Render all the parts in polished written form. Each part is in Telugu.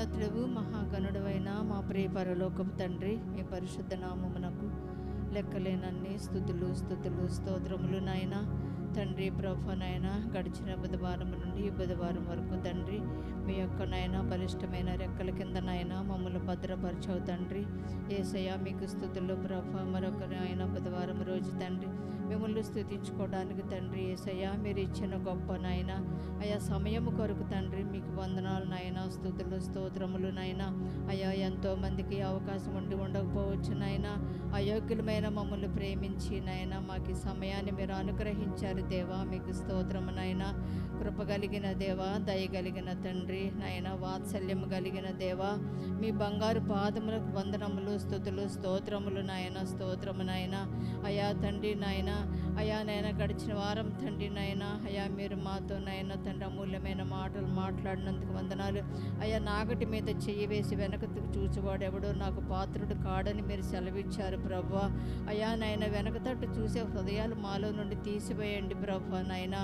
మహోన్నతుడవు మహాగణుడవైన మా ప్రియ పరలోకపు తండ్రి, మీ పరిశుద్ధ నామమునకు లెక్కలేనన్ని స్తుతులు స్తోత్రములు నాయన. తండ్రి ప్రభు నాయన, గడిచిన బుధవారం నుండి ఈ బుధవారం వరకు తండ్రి మీ యొక్క నాయన బలిష్టమైన రెక్కల కింద నాయన మమ్మల్ని భద్రపరచవు తండ్రి. యేసయ్య మీకు స్తుతులు ప్రభు. మరొక నాయన బుధవారం రోజు తండ్రి మిమ్మల్ని స్తుతించుకోవడానికి తండ్రి యేసయ్య మీరు ఇచ్చిన గొప్ప నాయన అయా సమయము కొరకు తండ్రి మీకు వందనాలు నాయన, స్తుతులు స్తోత్రములు నాయన. అయా ఎంతోమందికి అవకాశం ఉండి ఉండకపోవచ్చు నాయన, అయోగ్యులమైన మమ్మల్ని ప్రేమించి నాయన మాకు ఈ సమయాన్ని మీరు అనుగ్రహించారు దేవా. మీకు స్తోత్రము నాయన. కృప కలిగిన దేవా, దయగలిగిన తండ్రి నాయన, వాత్సల్యము కలిగిన దేవా, మీ బంగారు పాదములకు వందనములు స్తుతులు స్తోత్రములు నాయన, స్తోత్రము నాయన. అయా తండ్రి నాయన, అయా నాయన గడిచిన వారం తండ్రి నాయన అయా మీరు మాతో నాయన తండ్రి అమూల్యమైన మాటలు మాట్లాడినందుకు వందనాలు. అయా నాగటి మీద చెయ్యి వేసి వెనకకు చూసేవాడెవడో నాకు పాత్రుడు కాడని మీరు సెలవిచ్చారు ప్రభువా. అయా నాయన వెనక తట్టు చూసే హృదయాలు మాలో నుండి తీసివేయండి ప్రభువా నాయన.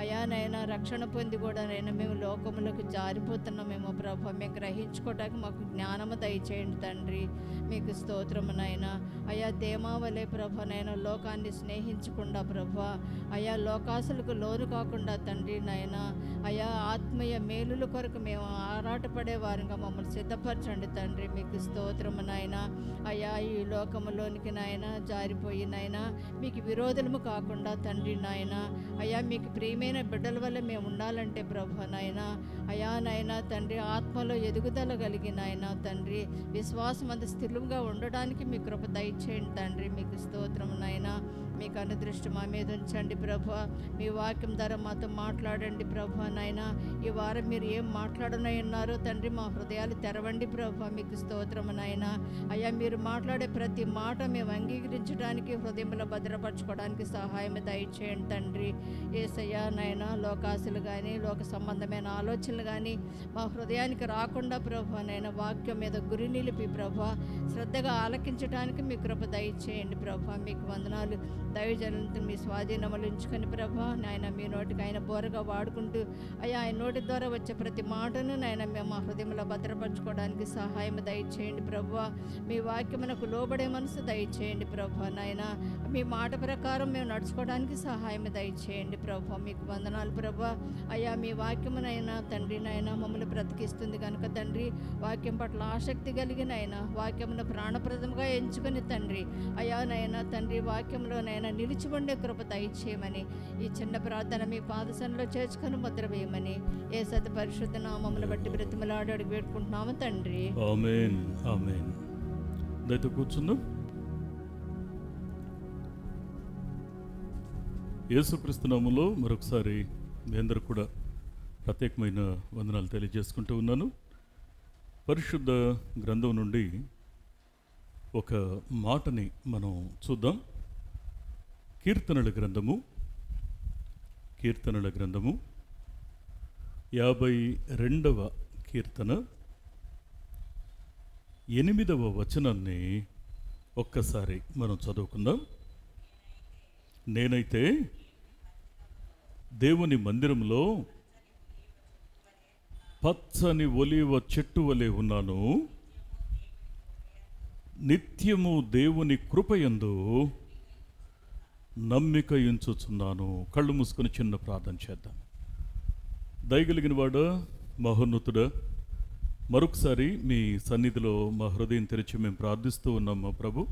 అయా నాయన రక్షణ పొంది కూడా నాయన మేము లోకములకు జారిపోతున్నామేమో ప్రభువా, మేము గ్రహించుకోవడానికి మాకు జ్ఞానము దయచేయండి తండ్రి. మీకు స్తోత్రము నాయన. అయా దేమావలే ప్రభా నాయన లోకాన్ని స్నేహించకుండా ప్రభా, అయా లోకాసులకు లోను కాకుండా తండ్రి నాయన అయా ఆత్మీయ మేలుల కొరకు మేము ఆరాటపడే వారంగా మమ్మల్ని సిద్ధపరచండి తండ్రి. మీకు స్తోత్రము నాయన. అయా ఈ లోకములోనికి నాయన జారిపోయి నాయన మీకు విరోధులము కాకుండా తండ్రి నాయన అయా మీకు ప్రియమైన బిడ్డల వల్ల మేము ఉండాలంటే ప్రభు నాయన అయా నాయన తండ్రి ఆత్మలో ఎదుగుదల కలిగి నాయన తండ్రి విశ్వాసం అంత స్థిరంగా ఉండడానికి మీ కృప దయచేయండి తండ్రి. మీకు స్తోత్రము నాయన. మీకు అనుదృష్టి మా మీద ఉంచండి ప్రభు. మీ వాక్యం ద్వారా మాతో మాట్లాడండి ప్రభు నాయన. ఈ వారం మీరు ఏం మాట్లాడనన్నారో తండ్రి మా హృదయాలు తెరవండి ప్రభు. మీకు స్తోత్రము నాయన. అయ్యా మీరు మాట్లాడే ప్రతి మాట మేము అంగీకరించడానికి హృదయంలో భద్రపరచుకోవడానికి సహాయం దయచేయండి తండ్రి. యేసయ్యా నాయన లోకాసులు కానీ లోక సంబంధమైన ఆలోచనలు కానీ మా హృదయానికి రాకుండా ప్రభు నాయన వాక్యం మీద గురి నిలిపి ప్రభు శ్రద్ధగా ఆలకించడానికి మీ కృప దయచేయండి ప్రభు. మీకు వందనాలు. దైవజనులతో మీ స్వాధీనములు ఉంచుకొని ప్రభా నాయన మీ నోటికి ఆయన బోరగా వాడుకుంటూ అయ్యా ఆయన నోటి ద్వారా వచ్చే ప్రతి మాటను నాయన మేము మా హృదయంలో భద్రపరచుకోవడానికి సహాయం దయచేయండి ప్రభా. మీ వాక్యమునకు లోబడే మనసు దయచేయండి ప్రభా నాయన. మీ మాట ప్రకారం మేము నడుచుకోవడానికి సహాయం దయచేయండి ప్రభా. మీకు వందనాలు ప్రభా. అయ్యా మీ వాక్యమునైనా తండ్రి నాయన మమ్మల్ని బ్రతికిస్తుంది కనుక తండ్రి వాక్యం పట్ల ఆసక్తి కలిగిన ఆయన వాక్యమును ప్రాణప్రదంగా ఎంచుకొని తండ్రి అయ్యా నాయన తండ్రి వాక్యంలో నాయన నిలిచి ఉండే కృప దయచేయమని ఈ చిన్న ప్రార్థన మీ పాదసనలో చేర్చుకొని ముద్ర వేయమని యేసు పరిశుద్ధ నామమును బట్టి బ్రతిమలాడి అడిగి పెట్టుకుంటున్నాము తండ్రి. ఆమేన్ ఆమేన్. దయతో కూర్చుందాం. యేసుక్రీస్తు నామములో మరొకసారి మీ అందరూ కూడా ప్రత్యేకమైన వందనాలు తెలియజేసుకుంటూ ఉన్నాను. పరిశుద్ధ గ్రంథం నుండి ఒక మాటని మనం చూద్దాం. కీర్తనల గ్రంథము 52వ కీర్తన 8వ వచనాన్ని ఒక్కసారి మనం చదువుకుందాం. నేనైతే దేవుని మందిరంలో పచ్చని ఒలీవ చెట్టు వలె ఉన్నాను. నిత్యము దేవుని కృపయందు నమ్మిక ఉంచుచున్నాను. కళ్ళు మూసుకొని చిన్న ప్రార్థన చేద్దాం. దయగలిగిన వాడా మహోన్నతుడా, మరొకసారి మీ సన్నిధిలో మా హృదయం తెరిచి మేము ప్రార్థిస్తూ ఉన్నాం. మా ప్రభు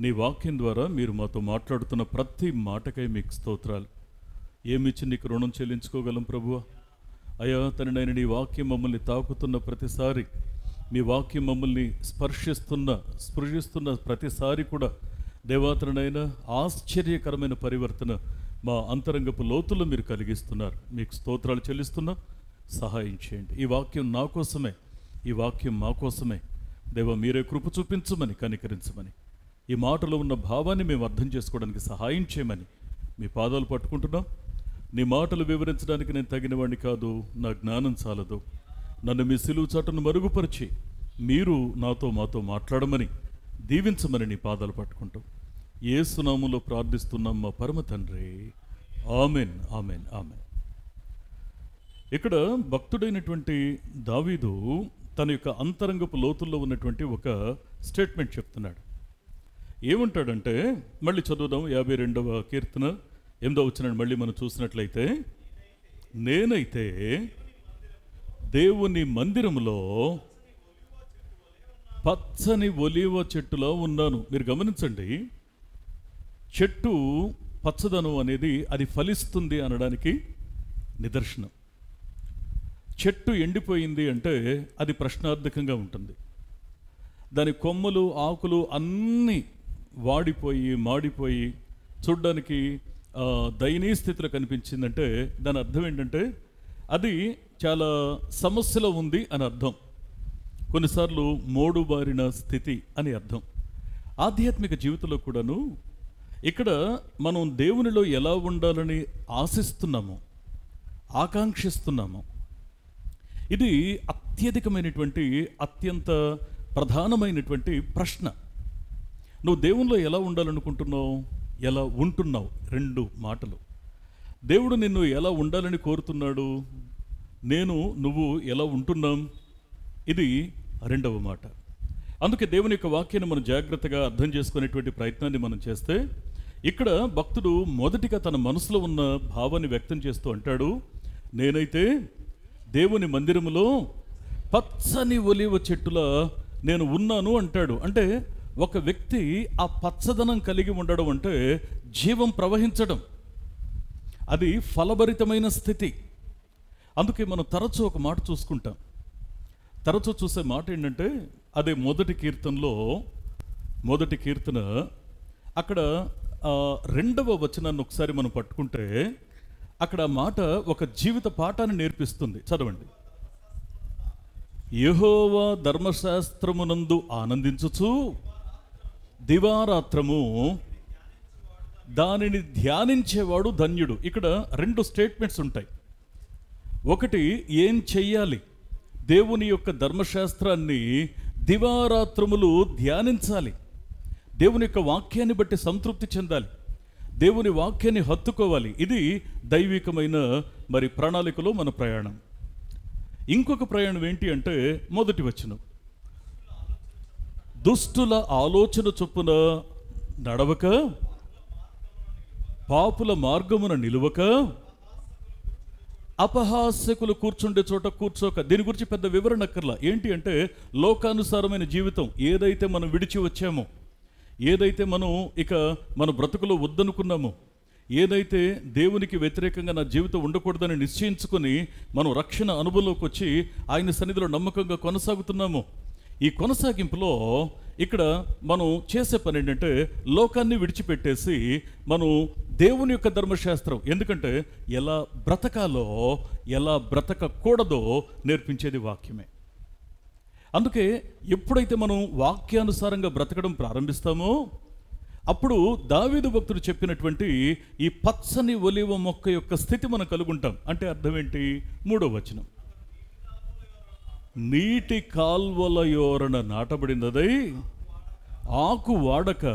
నీ వాక్యం ద్వారా మీరు మాతో మాట్లాడుతున్న ప్రతి మాటకై మీకు స్తోత్రాలు. ఏమిచ్చి నీకు రుణం చెల్లించుకోగలం ప్రభువా. అయా తననైన నీ వాక్యం మమ్మల్ని తాకుతున్న ప్రతిసారి, మీ వాక్యం మమ్మల్ని స్పృశిస్తున్న ప్రతిసారి కూడా దేవాతనైనా ఆశ్చర్యకరమైన పరివర్తన మా అంతరంగపు లోతుల్లో మీరు కలిగిస్తున్నారు. మీకు స్తోత్రాలు చెల్లిస్తున్నా. సహాయం చేయండి. ఈ వాక్యం నా కోసమే, ఈ వాక్యం మా కోసమే. దేవా మీరే కృప చూపించమని, కనికరించమని, ఈ మాటలో ఉన్న భావాన్ని మేము అర్థం చేసుకోవడానికి సహాయం చేయమని మీ పాదాలు పట్టుకుంటున్నాం. నీ మాటలు వివరించడానికి నేను తగిన వాడిని కాదు, నా జ్ఞానం చాలదు. నన్ను మీ సిలువ చాటును మరుగుపరిచి మీరు మాతో మాట్లాడమని దీవించమని నీ పాదాలు పట్టుకుంటూ యేసు నామములో ప్రార్థిస్తున్నాం మా పరమ తండ్రి. Amen amen amen. ఇక్కడ భక్తుడైనటువంటి దావీదు తన యొక్క అంతరంగపు లోతుల్లో ఉన్నటువంటి ఒక స్టేట్మెంట్ చెప్తున్నాడు. ఏమంటాడంటే, మళ్ళీ చదువుదాం 52వ కీర్తన 8వ వచనాన్ని మళ్ళీ మనం చూసినట్లయితే, నేనైతే దేవుని మందిరములో పచ్చని ఒలీవ చెట్టులో ఉన్నాను. మీరు గమనించండి, చెట్టు పచ్చదనం అనేది అది ఫలిస్తుంది అనడానికి నిదర్శనం. చెట్టు ఎండిపోయింది అంటే అది ప్రశ్నార్థకంగా ఉంటుంది. దాని కొమ్మలు ఆకులు అన్నీ వాడిపోయి మాడిపోయి చూడ్డానికి దయనీయ స్థితిలో కనిపించిందంటే దాని అర్థం ఏంటంటే అది చాలా సమస్యలో ఉంది అని అర్థం. కొన్నిసార్లు మోడుబారిన స్థితి అని అర్థం. ఆధ్యాత్మిక జీవితంలో కూడాను ఇక్కడ మనం దేవునిలో ఎలా ఉండాలని ఆశిస్తున్నామో, ఆకాంక్షిస్తున్నామో, ఇది అత్యధికమైనటువంటి అత్యంత ప్రధానమైనటువంటి ప్రశ్న. నువ్వు దేవునిలో ఎలా ఉండాలనుకుంటున్నావు, ఎలా ఉంటున్నావు? 2 మాటలు. దేవుడు నిన్ను ఎలా ఉండాలని కోరుతున్నాడు, నువ్వు ఎలా ఉంటున్నాం, ఇది 2వ మాట. అందుకే దేవుని యొక్క వాక్యాన్ని మనం జాగ్రత్తగా అర్థం చేసుకునేటువంటి ప్రయత్నాన్ని మనం చేస్తే, ఇక్కడ భక్తుడు మొదటిగా తన మనసులో ఉన్న భావాన్ని వ్యక్తం చేస్తూ అంటాడు, నేనైతే దేవుని మందిరములో పచ్చని ఒలీవ చెట్టులా నేను ఉన్నాను అంటాడు. అంటే ఒక వ్యక్తి ఆ పచ్చదనం కలిగి ఉండడం అంటే జీవం ప్రవహించడం, అది ఫలభరితమైన స్థితి. అందుకే మనం తరచూ ఒక మాట చూసుకుంటాం. తరచూ చూసే మాట ఏంటంటే, అదే మొదటి కీర్తన అక్కడ 2వ వచనాన్ని ఒకసారి మనం పట్టుకుంటే అక్కడ మాట ఒక జీవిత పాఠాన్ని నేర్పిస్తుంది. చదవండి. యెహోవా ధర్మశాస్త్రమునందు ఆనందించుచు దివారాత్రము దానిని ధ్యానించేవాడు ధన్యుడు. ఇక్కడ 2 స్టేట్మెంట్స్ ఉంటాయి. ఒకటి, ఏం చెయ్యాలి? దేవుని యొక్క ధర్మశాస్త్రాన్ని దివారాత్రములు ధ్యానించాలి. దేవుని యొక్క వాక్యాన్ని బట్టి సంతృప్తి చెందాలి. దేవుని వాక్యాన్ని హత్తుకోవాలి. ఇది దైవికమైన ప్రణాళికలో మన ప్రయాణం. ఇంకొక ప్రయాణం ఏంటి అంటే, మొదటి వచనం, దుష్టుల ఆలోచన చొప్పున నడవక, పాపుల మార్గమున నిలువక, అపహాస్యకులు కూర్చుండే చోట కూర్చోక. దీని గురించి పెద్ద వివరణ అక్కర్లా. ఏంటి అంటే, లోకానుసారమైన జీవితం ఏదైతే మనం విడిచి వచ్చామో, ఏదైతే మనం మన బ్రతుకులో వద్దనుకున్నామో, ఏదైతే దేవునికి వ్యతిరేకంగా నా జీవితం ఉండకూడదని నిశ్చయించుకొని మనం రక్షణ అనుభవంలోకి వచ్చి ఆయన సన్నిధిలో నమ్మకంగా కొనసాగుతున్నామో, ఈ కొనసాగింపులో ఇక్కడ మనం చేసే పని ఏంటంటే, లోకాన్ని విడిచిపెట్టేసి మనం దేవుని యొక్క ధర్మశాస్త్రం, ఎందుకంటే ఎలా బ్రతకాలో ఎలా బ్రతకకూడదో నేర్పించేది వాక్యమే. అందుకే ఎప్పుడైతే మనం వాక్యానుసారంగా బ్రతకడం ప్రారంభిస్తామో, అప్పుడు దావీదు భక్తుడు చెప్పినటువంటి ఈ పచ్చని ఒలీవ మొక్క యొక్క స్థితి మనం కలుగుంటాం. అంటే అర్థం ఏంటి? 3వ వచనం, నీటి కాల్వల యోరన నాటబడినదై ఆకు వాడక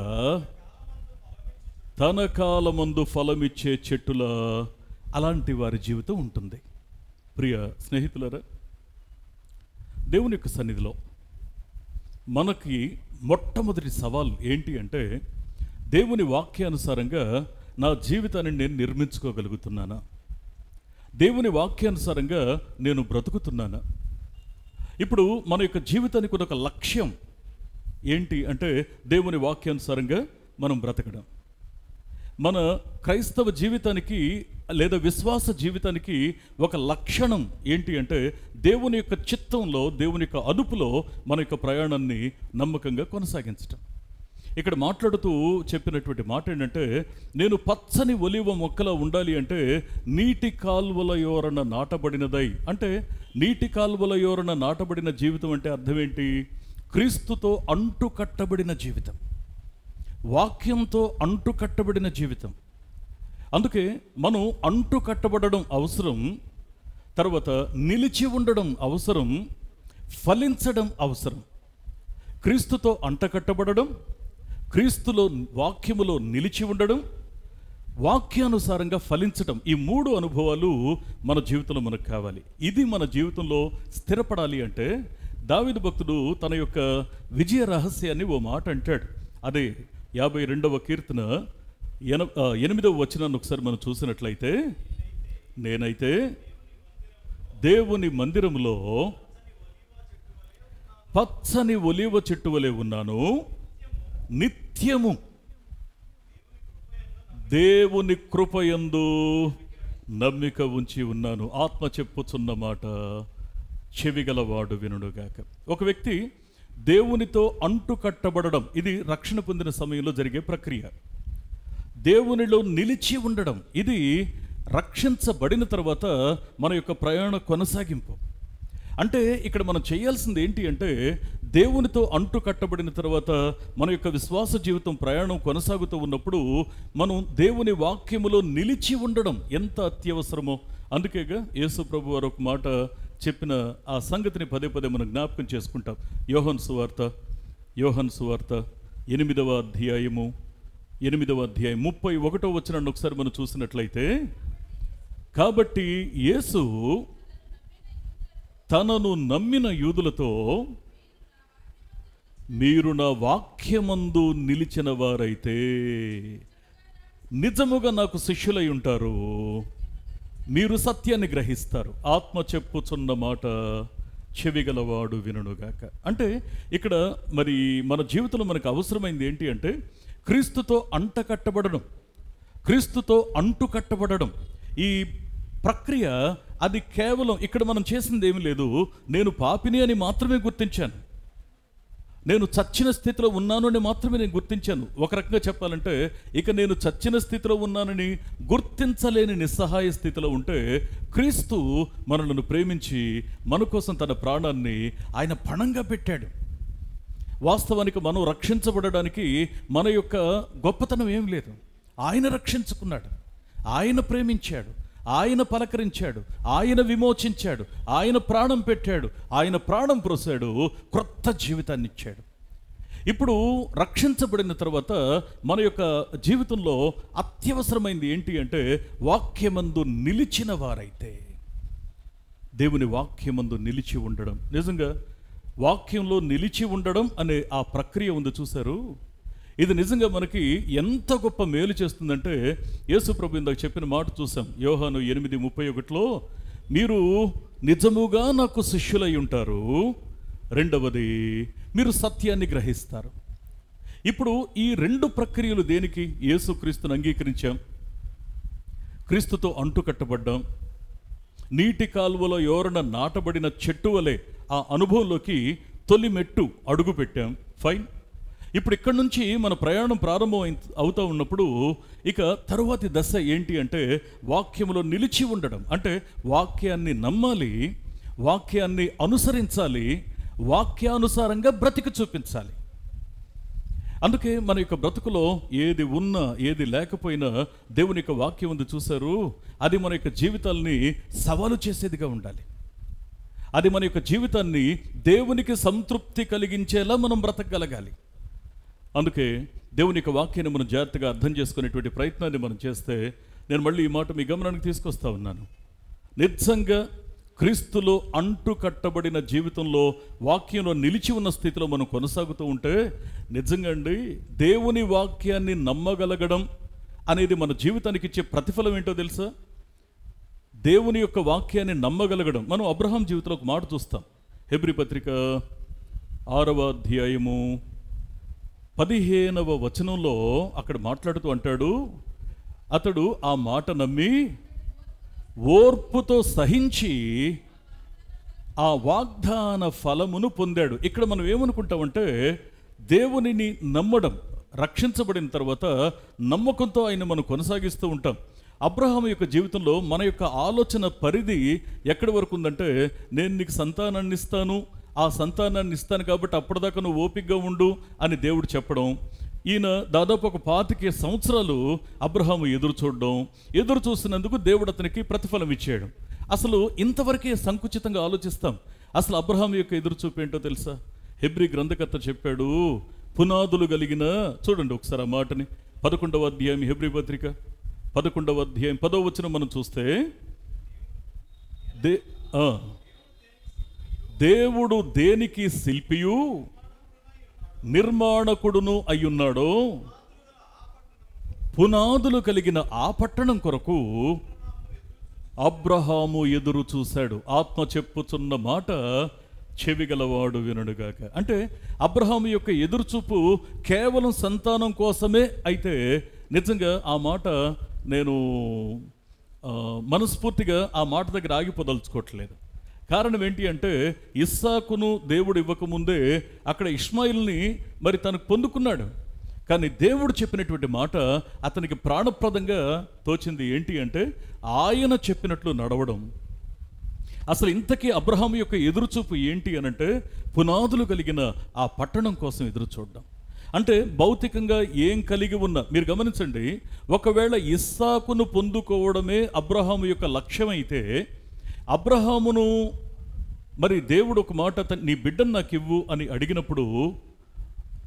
తన కాలమందు ఫలమిచ్చే చెట్టుల, అలాంటి వారి జీవితం ఉంటుంది. ప్రియ స్నేహితులారా, దేవుని యొక్క సన్నిధిలో మనకి మొట్టమొదటి సవాల్ ఏంటి అంటే, దేవుని వాక్యానుసారంగా నా జీవితాన్ని నేను నిర్మించుకోగలుగుతున్నానా? దేవుని వాక్యానుసారంగా నేను బ్రతుకుతున్నానా? ఇప్పుడు మన యొక్క జీవితానికి ఒక లక్ష్యం ఏంటి అంటే, దేవుని వాక్యానుసారంగా మనం బ్రతకడం. మన క్రైస్తవ జీవితానికి లేదా విశ్వాస జీవితానికి ఒక లక్షణం ఏంటి అంటే, దేవుని యొక్క చిత్తంలో, దేవుని యొక్క అదుపులో మన యొక్క ప్రయాణాన్ని నమ్మకంగా కొనసాగించటం. ఇక్కడ మాట్లాడుతూ చెప్పినటువంటి మాట ఏంటంటే, నేను పచ్చని ఒలీవ మొక్కలా ఉండాలి అంటే నీటి కాల్వల యోరన నాటబడినదై. అంటే నీటి కాల్వల యోరన నాటబడిన జీవితం అంటే అర్థం ఏంటి? క్రీస్తుతో అంటు కట్టబడిన జీవితం, వాక్యంతో అంటు కట్టబడిన జీవితం. అందుకే మనం అంటు కట్టబడడం అవసరం, తర్వాత నిలిచి ఉండడం అవసరం, ఫలించడం అవసరం. క్రీస్తుతో అంటకట్టబడడం, క్రీస్తులో వాక్యములో నిలిచి ఉండడం, వాక్యానుసారంగా ఫలించడం, ఈ 3 అనుభవాలు మన జీవితంలో మనకు కావాలి. ఇది మన జీవితంలో స్థిరపడాలి అంటే దావీదు భక్తుడు తన యొక్క విజయ రహస్యాన్ని ఓ మాట అంటాడు. అదే 52వ కీర్తన 8వ వచనాన్ని ఒకసారి మనం చూసినట్లయితే, నేనైతే దేవుని మందిరములో పచ్చని ఒలీవ చెట్టు వలె ఉన్నాను, నిత్యము దేవుని కృపయందు నమ్మిక ఉంచి ఉన్నాను. ఆత్మ చెప్పుచున్న మాట చెవిగలవాడు వినుడుగాక. ఒక వ్యక్తి దేవునితో అంటు కట్టబడడం, ఇది రక్షణ పొందిన సమయంలో జరిగే ప్రక్రియ. దేవునిలో నిలిచి ఉండడం, ఇది రక్షించబడిన తర్వాత మన యొక్క ప్రయాణ కొనసాగింపు. అంటే ఇక్కడ మనం చేయాల్సింది ఏంటి అంటే, దేవునితో అంటు కట్టబడిన తర్వాత మన యొక్క విశ్వాస జీవితం ప్రయాణం కొనసాగుతూ ఉన్నప్పుడు మనం దేవుని వాక్యములో నిలిచి ఉండడం ఎంత అత్యవసరమో. అందుకేగా యేసు ప్రభు వారు ఒక మాట చెప్పిన ఆ సంగతిని పదే పదే మనం జ్ఞాపకం చేసుకుంటాం. యోహాను సువార్త 8వ అధ్యాయం 31వ వచనాన్ని ఒకసారి మనం చూసినట్లయితే, కాబట్టి యేసు తనను నమ్మిన యూదులతో, మీరు నా వాక్యమందు నిలిచిన వారైతే నిజముగా నాకు శిష్యులై ఉంటారు, మీరు సత్యాన్ని గ్రహిస్తారు. ఆత్మ చెప్పుచున్న మాట చెవిగలవాడు వినుగాక. అంటే ఇక్కడ మరి మన జీవితంలో మనకు అవసరమైంది ఏంటి అంటే, క్రీస్తుతో అంటకట్టబడడం, క్రీస్తుతో అంటు కట్టబడడం. ఈ ప్రక్రియ అది కేవలం ఇక్కడ మనం చేసింది ఏమీ లేదు. నేను పాపిని అని మాత్రమే గుర్తించాను, నేను చచ్చిన స్థితిలో ఉన్నాను అని మాత్రమే నేను గుర్తించాను. ఒక రకంగా చెప్పాలంటే, ఇక నేను చచ్చిన స్థితిలో ఉన్నానని గుర్తించలేని నిస్సహాయ స్థితిలో ఉంటే, క్రీస్తు మనలను ప్రేమించి మన కోసం తన ప్రాణాన్ని ఆయన పణంగా పెట్టాడు. వాస్తవానికి మనం రక్షించబడడానికి మన యొక్క గొప్పతనం ఏం లేదు. ఆయన రక్షించుకున్నాడు, ఆయన ప్రేమించాడు, ఆయన పలకరించాడు, ఆయన విమోచించాడు, ఆయన ప్రాణం పెట్టాడు, ఆయన ప్రాణం పోసాడు, క్రొత్త జీవితాన్ని ఇచ్చాడు. ఇప్పుడు రక్షించబడిన తర్వాత మన యొక్క జీవితంలో అత్యవసరమైంది ఏంటి అంటే, వాక్యమందు నిలిచిన వారైతే, దేవుని వాక్యమందు నిలిచి ఉండడం. నిజంగా వాక్యంలో నిలిచి ఉండడం అనే ఆ ప్రక్రియ ఉంది చూశారు, ఇది నిజంగా మనకి ఎంత గొప్ప మేలు చేస్తుందంటే, యేసు ప్రభు ఇందాక చెప్పిన మాట చూసాం. యోహాను 8:31లో, మీరు నిజముగా నాకు శిష్యులై ఉంటారు, రెండవది మీరు సత్యాన్ని గ్రహిస్తారు. ఇప్పుడు ఈ రెండు ప్రక్రియలు దేనికి? యేసుక్రీస్తును అంగీకరించాం, క్రీస్తుతో అంటుకట్టబడ్డాం, నీటి కాలువలో ఎవరన నాటబడిన చెట్టు వలె ఆ అనుభవంలోకి తొలి మెట్టు అడుగు పెట్టాం. ఫైన్. ఇప్పుడు ఇక్కడి నుంచి మన ప్రయాణం ప్రారంభం అవుతూ ఉన్నప్పుడు ఇక తరువాతి దశ ఏంటి అంటే, వాక్యంలో నిలిచి ఉండడం. అంటే వాక్యాన్ని నమ్మాలి, వాక్యాన్ని అనుసరించాలి, వాక్యానుసారంగా బ్రతికి చూపించాలి. అందుకే మన యొక్క బ్రతుకులో ఏది ఉన్నా ఏది లేకపోయినా దేవుని యొక్క వాక్యం ఉంది చూశారు, అది మన యొక్క జీవితాల్ని సవాలు చేసేదిగా ఉండాలి. అది మన యొక్క జీవితాన్ని దేవునికి సంతృప్తి కలిగించేలా మనం బ్రతకగలగాలి. అందుకే దేవుని యొక్క వాక్యాన్ని మనం జాగ్రత్తగా అర్థం చేసుకునేటువంటి ప్రయత్నాన్ని మనం చేస్తే, నేను మళ్ళీ ఈ మాట మీ గమనానికి తీసుకొస్తా ఉన్నాను. నిజంగా క్రీస్తులో అంటు కట్టబడిన జీవితంలో వాక్యంలో నిలిచి ఉన్న స్థితిలో మనం కొనసాగుతూ ఉంటే, నిజంగా అండి దేవుని వాక్యాన్ని నమ్మగలగడం అనేది మన జీవితానికి ఇచ్చే ప్రతిఫలం ఏంటో తెలుసా? దేవుని యొక్క వాక్యాన్ని నమ్మగలగడం. మనం అబ్రహాం జీవితంలో ఒక మాట చూస్తాం. హెబ్రీ పత్రిక 6వ అధ్యాయము 15వ వచనంలో అక్కడ మాట్లాడుతూ అంటాడు, అతడు ఆ మాట నమ్మి ఓర్పుతో సహించి ఆ వాగ్దాన ఫలమును పొందాడు. ఇక్కడ మనం ఏమనుకుంటామంటే, దేవునిని నమ్మడం, రక్షించబడిన తర్వాత నమ్మకంతో ఆయన మనం కొనసాగిస్తూ ఉంటాం. అబ్రహాము యొక్క జీవితంలో మన యొక్క ఆలోచన పరిధి ఎక్కడి వరకు ఉందంటే, నేను నీకు సంతానాన్ని ఇస్తాను, ఆ సంతానాన్ని ఇస్తాను కాబట్టి అప్పటిదాకా నువ్వు ఓపికగా ఉండు అని దేవుడు చెప్పడం. ఈయన దాదాపు ఒక 25 సంవత్సరాలు అబ్రహాము ఎదురు చూసినందుకు దేవుడు అతనికి ప్రతిఫలం ఇచ్చాడు. అసలు ఇంతవరకే సంకుచితంగా ఆలోచిస్తాం. అసలు అబ్రహాము యొక్క ఎదురుచూపు ఏంటో తెలుసా? హెబ్రీ గ్రంథకర్త చెప్పాడు, పునాదులు కలిగిన, చూడండి ఒకసారి ఆ మాటని, 11వ అధ్యాయం హెబ్రీ పత్రిక 11వ అధ్యాయం 10వ వచనం మనం చూస్తే, దేవుడు దేనికి శిల్పియు నిర్మాణకుడును అయ్యున్నాడో పునాదులు కలిగిన ఆ పట్టణం కొరకు అబ్రహాము ఎదురు చూశాడు. ఆత్మ చెప్పుచున్న మాట చెవిగలవాడు వినుడుగాక. అంటే అబ్రహాము యొక్క ఎదురుచూపు కేవలం సంతానం కోసమే అయితే నిజంగా ఆ మాట నేను మనస్ఫూర్తిగా ఆ మాట దగ్గర ఆగిపోదలుచుకోవట్లేదు. కారణం ఏంటి అంటే ఇస్సాకును దేవుడు ఇవ్వకముందే అక్కడ ఇష్మాయిల్ని మరి తనకు పొందుకున్నాడు. కానీ దేవుడు చెప్పినటువంటి మాట అతనికి ప్రాణప్రదంగా తోచింది. ఏంటి అంటే ఆయన చెప్పినట్లు నడవడం. అసలు ఇంతకీ అబ్రహాము యొక్క ఎదురుచూపు ఏంటి అనంటే పునాదులు కలిగిన ఆ పట్టణం కోసం ఎదురు చూడడం. అంటే భౌతికంగా ఏం కలిగి ఉన్నా మీరు గమనించండి, ఒకవేళ ఇస్సాకును పొందుకోవడమే అబ్రహాము యొక్క లక్ష్యం అయితే అబ్రహామును మరి దేవుడు ఒక మాట నీ బిడ్డను నాకు ఇవ్వు అని అడిగినప్పుడు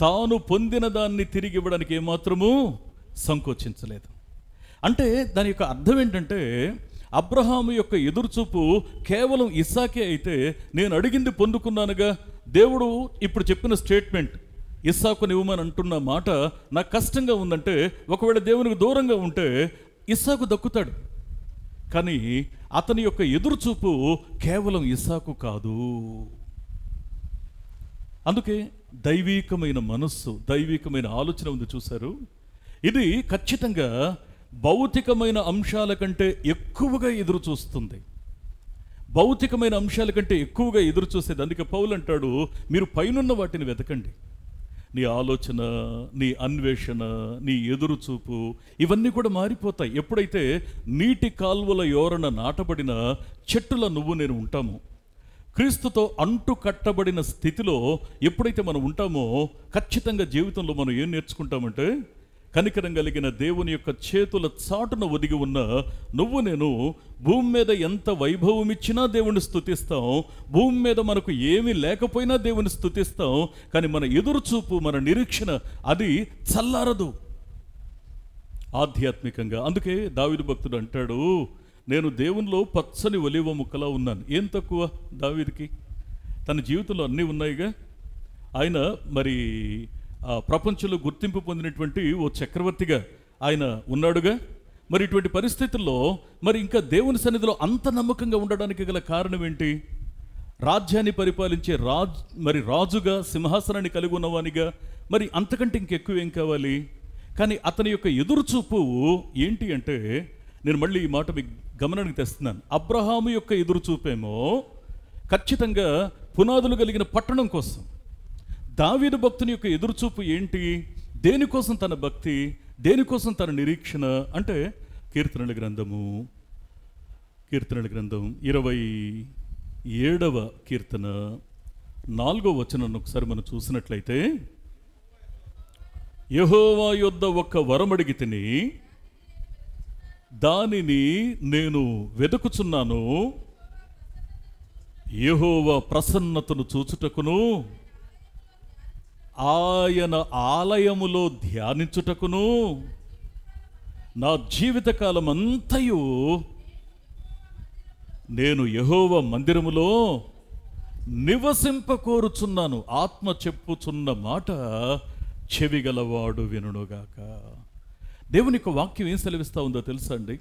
తాను పొందిన దాన్ని తిరిగి ఇవ్వడానికి ఏమాత్రమూ సంకోచించలేదు. అంటే దాని యొక్క అర్థం ఏంటంటే అబ్రహాము యొక్క ఎదురుచూపు కేవలం ఇస్సాకే అయితే నేను అడిగింది పొందుకున్నానుగా. దేవుడు ఇప్పుడు చెప్పిన స్టేట్మెంట్ ఇస్సాకుని ఇవ్వమని అంటున్న మాట నాకు కష్టంగా ఉందంటే ఒకవేళ దేవునికి దూరంగా ఉంటే ఇస్సాకు దక్కుతాడు. కానీ అతని యొక్క ఎదురుచూపు కేవలం ఇస్సాకు కాదు. అందుకే దైవికమైన మనస్సు, దైవికమైన ఆలోచన ఉంది చూశారు. ఇది ఖచ్చితంగా భౌతికమైన అంశాల కంటే ఎక్కువగా ఎదురు చూస్తుంది. భౌతికమైన అంశాల కంటే ఎక్కువగా ఎదురు చూసేది. అందుకే పౌలు అంటాడు, మీరు పైనున్న వాటిని వెతకండి. నీ ఆలోచన, నీ అన్వేషణ, నీ ఎదురుచూపు ఇవన్నీ కూడా మారిపోతాయి. ఎప్పుడైతే నీటి కాల్వల యోరణ నాటబడిన చెట్టుల నువ్వు నేను ఉంటామో, క్రీస్తుతో అంటు కట్టబడిన స్థితిలో ఎప్పుడైతే మనం ఉంటామో ఖచ్చితంగా జీవితంలో మనం ఏం నేర్చుకుంటామంటే కనికరం కలిగిన దేవుని యొక్క చేతుల చాటున ఒదిగి ఉన్న నువ్వు నేను భూమి మీద ఎంత వైభవం ఇచ్చినా దేవుని స్తుతిస్తాం, భూమి మీద మనకు ఏమీ లేకపోయినా దేవుని స్తుతిస్తాం. కానీ మన ఎదురుచూపు, మన నిరీక్షణ అది చల్లారదు ఆధ్యాత్మికంగా. అందుకే దావీదు భక్తుడు అంటాడు, నేను దేవునిలో పచ్చని ఒలివ ముక్కలా ఉన్నాను. ఏం తక్కువ దావీదుకి? తన జీవితంలో అన్నీ ఉన్నాయిగా. ఆయన మరి ప్రపంచంలో గుర్తింపు పొందినటువంటి ఓ చక్రవర్తిగా ఆయన ఉన్నాడుగా. మరి ఇటువంటి పరిస్థితుల్లో మరి ఇంకా దేవుని సన్నిధిలో అంత నమ్మకంగా ఉండడానికి గల కారణం ఏంటి? రాజ్యాన్ని పరిపాలించే రాజుగా, సింహాసనాన్ని కలిగి ఉన్నవానిగా మరి అంతకంటే ఇంకెక్కువ ఏం కావాలి? కానీ అతని యొక్క ఎదురుచూపు ఏంటి అంటే నేను మళ్ళీ ఈ మాట మీకు గమనానికి తెస్తున్నాను. అబ్రహాము యొక్క ఎదురుచూపేమో ఖచ్చితంగా పునాదులు కలిగిన పట్టణం కోసం. దావీదు భక్తుని యొక్క ఎదురుచూపు ఏంటి? దేనికోసం తన భక్తి, దేనికోసం తన నిరీక్షణ అంటే కీర్తనల గ్రంథం 27వ కీర్తన 4వ వచనం ఒకసారి మనం చూసినట్లయితే, యెహోవా యొద్ద ఒక్క వరమడిగి తిని దానిని నేను వెతుకుచున్నాను, యెహోవా ప్రసన్నతను చూచుటకును ఆయన ఆలయములో ధ్యానించుటకును నా జీవితకాలం అంతయు నేను యెహోవా మందిరములో నివసింపకోరుచున్నాను. ఆత్మ చెప్పుచున్న మాట చెవిగలవాడు వినుగాక. దేవుని యొక్క వాక్యం ఏం సెలవిస్తూ ఉందో తెలుసా అండి?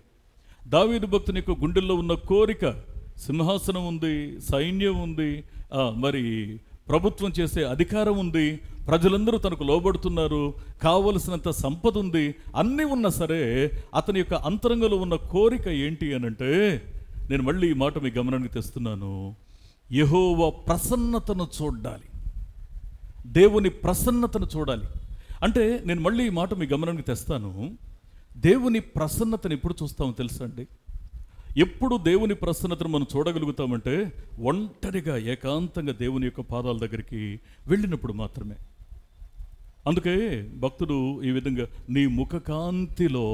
దావీదు భక్తుని యొక్క గుండెల్లో ఉన్న కోరిక, సింహాసనం ఉంది, సైన్యం ఉంది, మరి ప్రభుత్వం చేసే అధికారం ఉంది, ప్రజలందరూ తనకు లోబడుతున్నారు, కావలసినంత సంపద ఉంది, అన్నీ ఉన్నా సరే అతని యొక్క అంతరంగంలో ఉన్న కోరిక ఏంటి అనంటే, నేను మళ్ళీ ఈ మాట మీ గమనానికి తెస్తున్నాను, యెహోవా ప్రసన్నతను చూడాలి, దేవుని ప్రసన్నతను చూడాలి. అంటే నేను మళ్ళీ ఈ మాట మీ గమనానికి తెస్తాను. దేవుని ప్రసన్నతను ఎప్పుడు చూస్తామో తెలుసా అండి? ఎప్పుడు దేవుని ప్రసన్నతను మనం చూడగలుగుతామంటే ఒంటరిగా ఏకాంతంగా దేవుని యొక్క పాదాల దగ్గరికి వెళ్ళినప్పుడు మాత్రమే. అందుకే భక్తుడు ఈ విధంగా, నీ ముఖకాంతిలో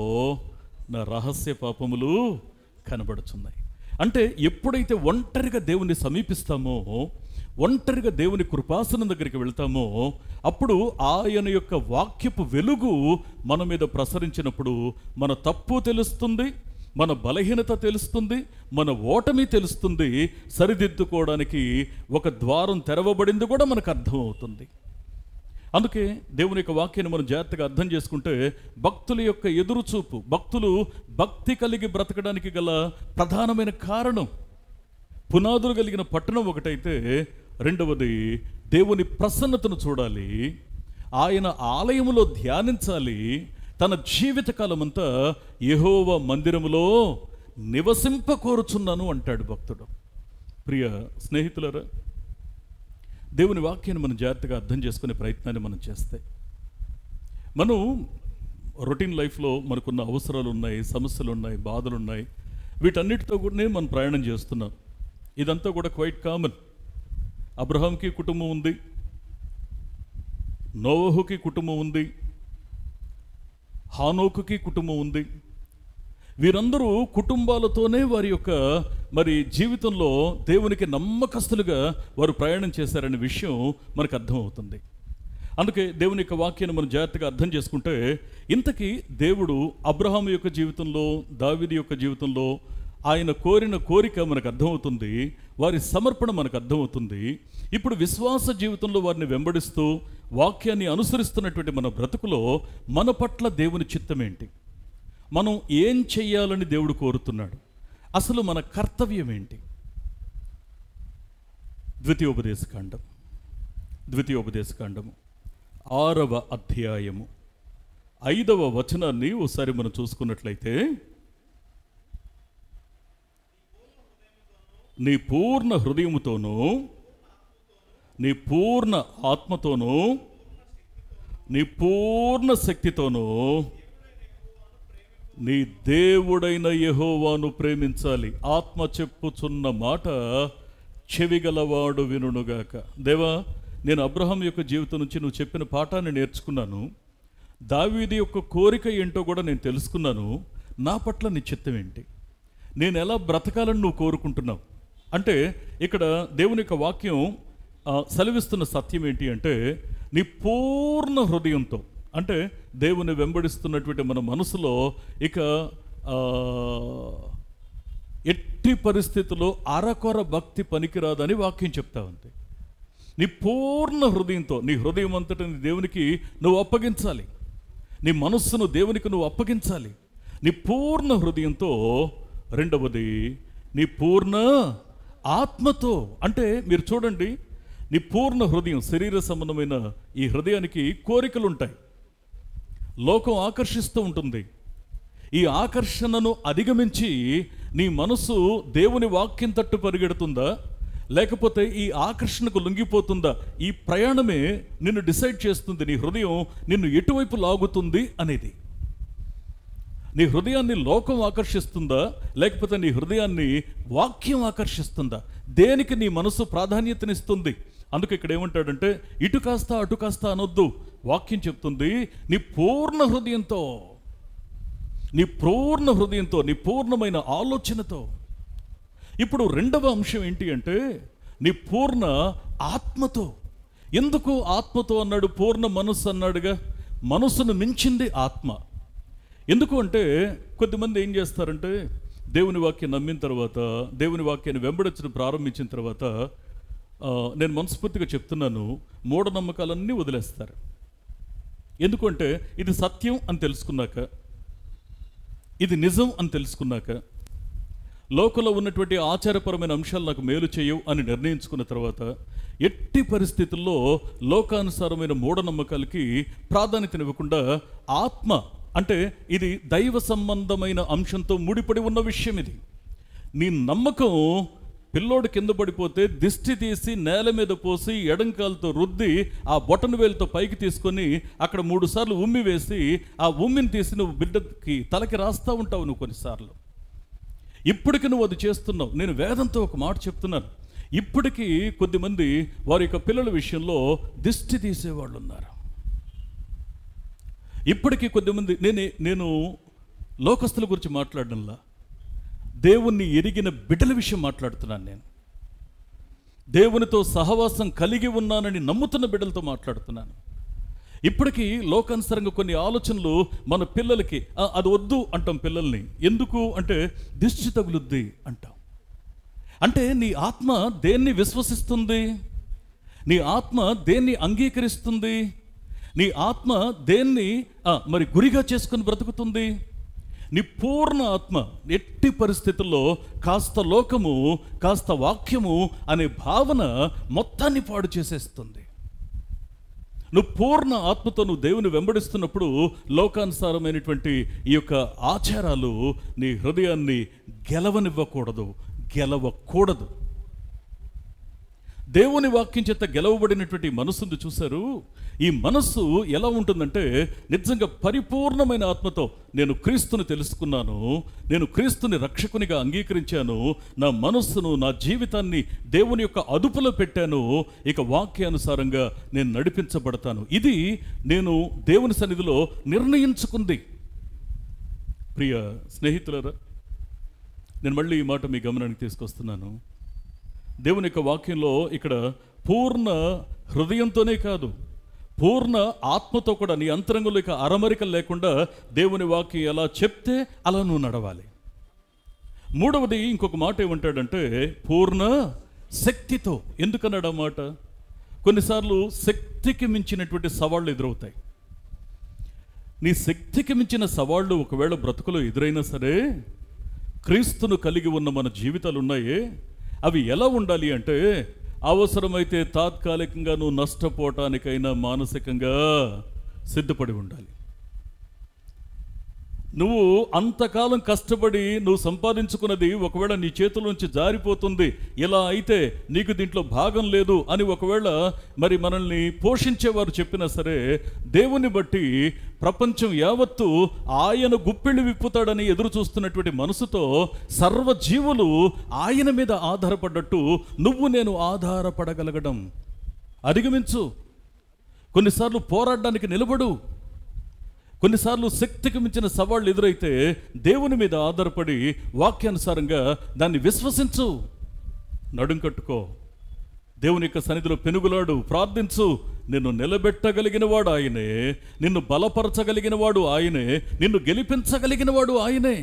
నా రహస్య పాపములు కనబడుచున్నాయి. అంటే ఎప్పుడైతే ఒంటరిగా దేవుని సమీపిస్తామో, ఒంటరిగా దేవుని కృపాసనం దగ్గరికి వెళ్తామో, అప్పుడు ఆయన యొక్క వాక్యపు వెలుగు మన మీద ప్రసరించినప్పుడు మన తప్పు తెలుస్తుంది, మన బలహీనత తెలుస్తుంది, మన ఓటమి తెలుస్తుంది. సరిదిద్దుకోవడానికి ఒక ద్వారం తెరవబడింది కూడా మనకు అర్థమవుతుంది. అందుకే దేవుని యొక్క వాక్యాన్ని మనం జాగ్రత్తగా అర్థం చేసుకుంటే భక్తుల యొక్క ఎదురుచూపు, భక్తులు భక్తి కలిగి బ్రతకడానికి గల ప్రధానమైన కారణం పునాదులు కలిగిన పట్టణం ఒకటైతే, రెండవది దేవుని ప్రసన్నతను చూడాలి, ఆయన ఆలయములో ధ్యానించాలి, తన జీవితకాలం అంతా యెహోవా మందిరములో నివసింప కోరుచున్నాను అంటాడు భక్తుడు. ప్రియ స్నేహితులారా, దేవుని వాక్యాన్ని మనం జాగ్రత్తగా అర్థం చేసుకునే ప్రయత్నాన్ని మనం చేస్తే, మనం రొటీన్ లైఫ్లో మనకున్న అవసరాలు ఉన్నాయి, సమస్యలు ఉన్నాయి, బాధలు ఉన్నాయి, వీటన్నిటితో కూడా మనం ప్రయాణం చేస్తున్నాం. ఇదంతా కూడా క్వైట్ కామన్. అబ్రహాంకి కుటుంబం ఉంది, నోవహుకి కుటుంబం ఉంది, హానోకుకి కుటుంబం ఉంది. వీరందరూ కుటుంబాలతోనే వారి యొక్క జీవితంలో దేవునికి నమ్మకస్తులుగా వారు ప్రయాణం చేశారనే విషయం మనకు అర్థమవుతుంది. అందుకే దేవుని యొక్క వాక్యాన్ని మనం జాగ్రత్తగా అర్థం చేసుకుంటే, ఇంతకీ దేవుడు అబ్రహాము యొక్క జీవితంలో, దావీదు యొక్క జీవితంలో ఆయన కోరిన కోరిక మనకు అర్థమవుతుంది, వారి సమర్పణ మనకు అర్థమవుతుంది. ఇప్పుడు విశ్వాస జీవితంలో వారిని వెంబడిస్తూ వాక్యాన్ని అనుసరిస్తున్నటువంటి మన బ్రతుకులో మన పట్ల దేవుని చిత్తం ఏంటి, మనం ఏం చెయ్యాలని దేవుడు కోరుతున్నాడు, అసలు మన కర్తవ్యం ఏంటి? ద్వితీయోపదేశకాండము 6వ అధ్యాయము 5వ వచనాన్ని ఒకసారి మనం చూసుకున్నట్లయితే, నీ పూర్ణ హృదయముతోనూ, నీ పూర్ణ ఆత్మతోనూ, నీ పూర్ణ శక్తితోనూ నీ దేవుడైన యెహోవాను ప్రేమించాలి. ఆత్మ చెప్పుచున్న మాట చెవిగలవాడు వినుగాక. దేవా, నేను అబ్రహాం యొక్క జీవితం నుంచి నువ్వు చెప్పిన పాఠాన్ని నేర్చుకున్నాను, దావీదు యొక్క కోరిక ఏంటో కూడా నేను తెలుసుకున్నాను. నా పట్ల నీ చిత్తం ఏంటి, నేను ఎలా బ్రతకాలని నువ్వు కోరుకుంటున్నావు అంటే, ఇక్కడ దేవుని యొక్క వాక్యం సెలవిస్తున్న సత్యం ఏంటి అంటే, నీ పూర్ణ హృదయంతో, అంటే దేవుని వెంబడిస్తున్నటువంటి మన మనసులో ఇక ఎట్టి పరిస్థితుల్లో అరకొర భక్తి పనికిరాదని వాక్యం చెప్తా ఉంది. నీ పూర్ణ హృదయంతో, నీ హృదయం అంతటిని దేవునికి నువ్వు అప్పగించాలి, నీ మనస్సును దేవునికి నువ్వు అప్పగించాలి, నీ పూర్ణ హృదయంతో. రెండవది, నీ పూర్ణ ఆత్మతో. అంటే మీరు చూడండి, నీ పూర్ణ హృదయం, శరీర సంబంధమైన ఈ హృదయానికి కోరికలు ఉంటాయి, లోకం ఆకర్షిస్తూ ఉంటుంది. ఈ ఆకర్షణను అధిగమించి నీ మనసు దేవుని వాక్యం తట్టు పరిగెడుతుందా, లేకపోతే ఈ ఆకర్షణకు లొంగిపోతుందా? ఈ ప్రయాణమే నిన్ను డిసైడ్ చేస్తుంది, నీ హృదయం నిన్ను ఎటువైపు లాగుతుంది అనేది. నీ హృదయాన్ని లోకం ఆకర్షిస్తుందా, లేకపోతే నీ హృదయాన్ని వాక్యం ఆకర్షిస్తుందా? దేనికి నీ మనసు ప్రాధాన్యతనిస్తుంది? అందుకే ఇక్కడ ఏమంటాడంటే, ఇటు కాస్త అటు కాస్త అనొద్దు. వాక్యం చెప్తుంది, నీ పూర్ణ హృదయంతో, నీ పూర్ణ హృదయంతో, నీ పూర్ణమైన ఆలోచనతో. ఇప్పుడు రెండవ అంశం ఏంటి అంటే, నీ పూర్ణ ఆత్మతో. ఎందుకు ఆత్మతో అన్నాడు? పూర్ణ మనస్సు అన్నాడుగా. మనస్సును మించింది ఆత్మ. ఎందుకు అంటే, కొద్దిమంది ఏం చేస్తారంటే, దేవుని వాక్యం నమ్మిన తర్వాత, దేవుని వాక్యాన్ని వెంబడించడం ప్రారంభించిన తర్వాత, నేను మనస్ఫూర్తిగా చెప్తున్నాను, మూఢనమ్మకాలన్నీ వదిలేస్తారు. ఎందుకంటే ఇది సత్యం అని తెలుసుకున్నాక, ఇది నిజం అని తెలుసుకున్నాక, లోకంలో ఉన్నటువంటి ఆచారపరమైన అంశాలు నాకు మేలు చేయవు అని నిర్ణయించుకున్న తర్వాత, ఎట్టి పరిస్థితుల్లో లోకానుసారమైన మూఢనమ్మకాలకి ప్రాధాన్యతనివ్వకుండా, ఆత్మ అంటే ఇది దైవ సంబంధమైన అంశంతో ముడిపడి ఉన్న విషయం. ఇది నీ నమ్మకం. పిల్లోడు కింద పడిపోతే దిష్టి తీసి నేల మీద పోసి ఎడంకాలతో రుద్ది ఆ బొటన వేలుతో పైకి తీసుకొని అక్కడ 3 సార్లు ఉమ్మి వేసి ఆ ఉమ్మిని తీసి నువ్వు బిడ్డకి తలకి రాస్తూ ఉంటావు. నువ్వు కొన్నిసార్లు ఇప్పటికి నువ్వు అది చేస్తున్నావు. నేను వేదంతో ఒక మాట చెప్తున్నాను, ఇప్పటికీ కొద్దిమంది వారి యొక్క పిల్లల విషయంలో దిష్టి తీసేవాళ్ళు ఉన్నారు. ఇప్పటికీ కొద్దిమంది, నేను లోకస్తుల గురించి మాట్లాడడంలా, దేవుణ్ణి ఎరిగిన బిడ్డల విషయం మాట్లాడుతున్నాను. నేను దేవునితో సహవాసం కలిగి ఉన్నానని నమ్ముతున్న బిడ్డలతో మాట్లాడుతున్నాను. ఇప్పటికీ లోకానుసారంగా కొన్ని ఆలోచనలు మన పిల్లలకి అది వద్దు అంటాం పిల్లల్ని. ఎందుకు అంటే దిష్టి తగులుద్ది అంటాం. అంటే నీ ఆత్మ దేన్ని విశ్వసిస్తుంది? నీ ఆత్మ దేన్ని అంగీకరిస్తుంది? నీ ఆత్మ దేన్ని మరి గురిగా చేసుకుని బ్రతుకుతుంది? నీ పూర్ణ ఆత్మ ఎట్టి పరిస్థితుల్లో కాస్త లోకము కాస్త వాక్యము అనే భావన మొత్తాన్ని పాడు చేసేస్తుంది. నువ్వు పూర్ణ ఆత్మతో నువ్వు దేవుని వెంబడిస్తున్నప్పుడు లోకానుసారమైనటువంటి ఈ యొక్క ఆచారాలు నీ హృదయాన్ని గెలవనివ్వకూడదు, గెలవకూడదు. దేవుని వాక్యం చేత గెలవబడినటువంటి మనస్సును చూశారు. ఈ మనస్సు ఎలా ఉంటుందంటే నిజంగా పరిపూర్ణమైన ఆత్మతో నేను క్రీస్తుని తెలుసుకున్నాను, నేను క్రీస్తుని రక్షకునిగా అంగీకరించాను, నా మనస్సును నా జీవితాన్ని దేవుని యొక్క అదుపులో పెట్టాను, ఇక వాక్యానుసారంగా నేను నడిపించబడతాను. ఇది నేను దేవుని సన్నిధిలో నిర్ణయించుకుంది. ప్రియ స్నేహితులారా, నేను మళ్ళీ ఈ మాట మీ గమనానికి తీసుకొస్తున్నాను. దేవుని యొక్క వాక్యంలో ఇక్కడ పూర్ణ హృదయంతోనే కాదు, పూర్ణ ఆత్మతో కూడా నీ అంతరంగంలో ఇక అరమరికలు లేకుండా దేవుని వాక్యం ఎలా చెప్తే అలా నువ్వు నడవాలి. మూడవది ఇంకొక మాట ఏమంటాడంటే పూర్ణ శక్తితో. ఎందుకన్నాడు ఆ మాట? కొన్నిసార్లు శక్తికి మించినటువంటి సవాళ్ళు ఎదురవుతాయి. నీ శక్తికి మించిన సవాళ్ళు ఒకవేళ బ్రతుకులో ఎదురైనా సరే, క్రీస్తును కలిగి ఉన్న మన జీవితాలు ఉన్నాయే, అవి ఎలా ఉండాలి అంటే అవసరమైతే తాత్కాలికంగా నువ్వు నష్టపోవటానికైనా మానసికంగా సిద్ధపడి ఉండాలి. నువ్వు అంతకాలం కష్టపడి నువ్వు సంపాదించుకున్నది ఒకవేళ నీ చేతుల నుంచి జారిపోతుంది, ఇలా అయితే నీకు దీంట్లో భాగం లేదు అని ఒకవేళ మరి మనల్ని పోషించేవారు చెప్పినా సరే, దేవుని బట్టి ప్రపంచం యావత్తు ఆయన గుప్పిళ్ళు విప్పుతాడని ఎదురు చూస్తున్నటువంటి మనసుతో సర్వజీవులు ఆయన మీద ఆధారపడ్డట్టు నువ్వు నేను ఆధారపడగలగడం అధిగమించు. కొన్నిసార్లు పోరాడడానికి నిలబడు. కొన్నిసార్లు శక్తికి మించిన సవాళ్ళు ఎదురైతే దేవుని మీద ఆధారపడి వాక్యానుసారంగా దాన్ని విశ్వసించు, నడుం కట్టుకో, దేవుని యొక్క సన్నిధిలో పెనుగులాడు, ప్రార్థించు. నిన్ను నిలబెట్టగలిగిన వాడు ఆయనే, నిన్ను బలపరచగలిగిన వాడు ఆయనే, నిన్ను గెలిపించగలిగిన వాడు ఆయనే.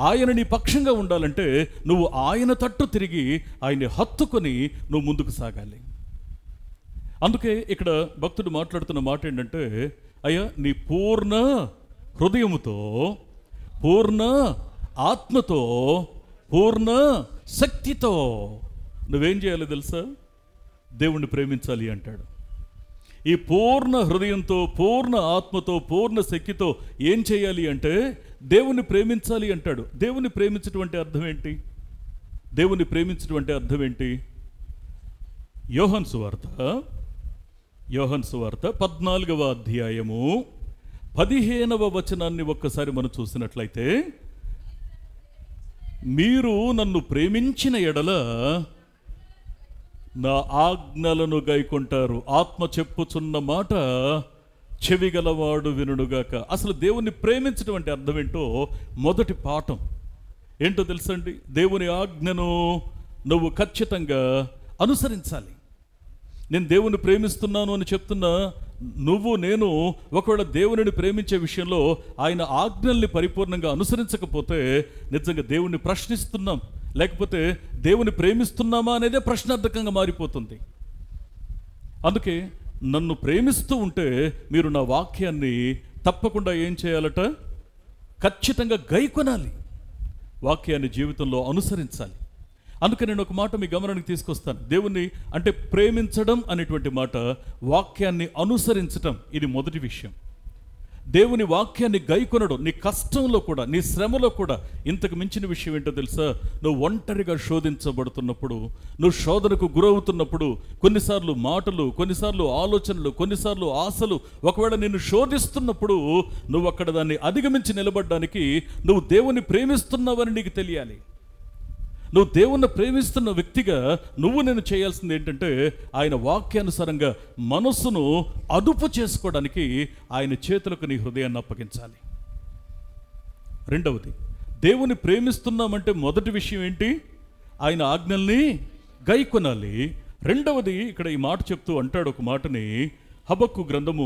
ఆయన నీ పక్షంగా ఉండాలంటే నువ్వు ఆయన తట్టు తిరిగి ఆయన్ని హత్తుకొని నువ్వు ముందుకు సాగాలి. అందుకే ఇక్కడ భక్తుడు మాట్లాడుతున్న మాట ఏంటంటే, అయ్యా నీ పూర్ణ హృదయముతో, పూర్ణ ఆత్మతో, పూర్ణ శక్తితో నువ్వేం చేయాలి తెలుసా? దేవుణ్ణి ప్రేమించాలి అంటాడు. ఈ పూర్ణ హృదయంతో, పూర్ణ ఆత్మతో, పూర్ణ శక్తితో ఏం చేయాలి అంటే దేవుణ్ణి ప్రేమించాలి అంటాడు. దేవుని ప్రేమించటువంటి అర్థం ఏంటి? దేవుణ్ణి ప్రేమించటువంటి అర్థం ఏంటి? యోహాను సువార్త 14వ అధ్యాయము 15వ వచనాన్ని ఒక్కసారి మనం చూసినట్లయితే, మీరు నన్ను ప్రేమించిన ఎడల నా ఆజ్ఞలను గైకొంటారు. ఆత్మ చెప్పుచున్న మాట చెవిగలవాడు వినుడుగాక. అసలు దేవుణ్ణి ప్రేమించడం అంటే అర్థం ఏంటో మొదటి పాఠం ఏంటో తెలుసండి. దేవుని ఆజ్ఞను నువ్వు ఖచ్చితంగా అనుసరించాలి. నేను దేవుని ప్రేమిస్తున్నాను అని చెప్తున్నా నువ్వు నేను ఒకవేళ దేవునిని ప్రేమించే విషయంలో ఆయన ఆజ్ఞల్ని పరిపూర్ణంగా అనుసరించకపోతే నిజంగా దేవుణ్ణి ప్రశ్నిస్తున్నాం, లేకపోతే దేవుని ప్రేమిస్తున్నామా అనేదే ప్రశ్నార్థకంగా మారిపోతుంది. అందుకే నన్ను ప్రేమిస్తూ ఉంటే మీరు నా వాక్యాన్ని తప్పకుండా ఏం చేయాలట? ఖచ్చితంగా గైకొనాలి, వాక్యాన్ని జీవితంలో అనుసరించాలి. అందుకే నేను ఒక మాట మీ గమనానికి తీసుకొస్తాను. దేవుణ్ణి అంటే ప్రేమించడం అనేటువంటి మాట వాక్యాన్ని అనుసరించటం, ఇది మొదటి విషయం. దేవుని వాక్యాన్ని గైకొనడం నీ కష్టంలో కూడా, నీ శ్రమలో కూడా. ఇంతకు మించిన విషయం ఏంటో తెలుసా? నువ్వు ఒంటరిగా శోధించబడుతున్నప్పుడు, నువ్వు శోధనకు గురవుతున్నప్పుడు, కొన్నిసార్లు మాటలు, కొన్నిసార్లు ఆలోచనలు, కొన్నిసార్లు ఆశలు ఒకవేళ నిన్ను శోధిస్తున్నప్పుడు నువ్వు అక్కడ దాన్ని అధిగమించి నిలబడడానికి నువ్వు దేవుని ప్రేమిస్తున్నావని నీకు తెలియాలి. నువ్వు దేవుణ్ణి ప్రేమిస్తున్న వ్యక్తిగా నువ్వు నేను చేయాల్సింది ఏంటంటే ఆయన వాక్యానుసారంగా మనస్సును అదుపు చేసుకోవడానికి ఆయన చేతులకు నీ హృదయాన్ని అప్పగించాలి. రెండవది, దేవుని ప్రేమిస్తున్నామంటే మొదటి విషయం ఏంటి? ఆయన ఆజ్ఞల్ని గైకొనాలి. రెండవది ఇక్కడ ఈ మాట చెప్తూ అంటాడు ఒక మాటని, హబక్కు గ్రంథము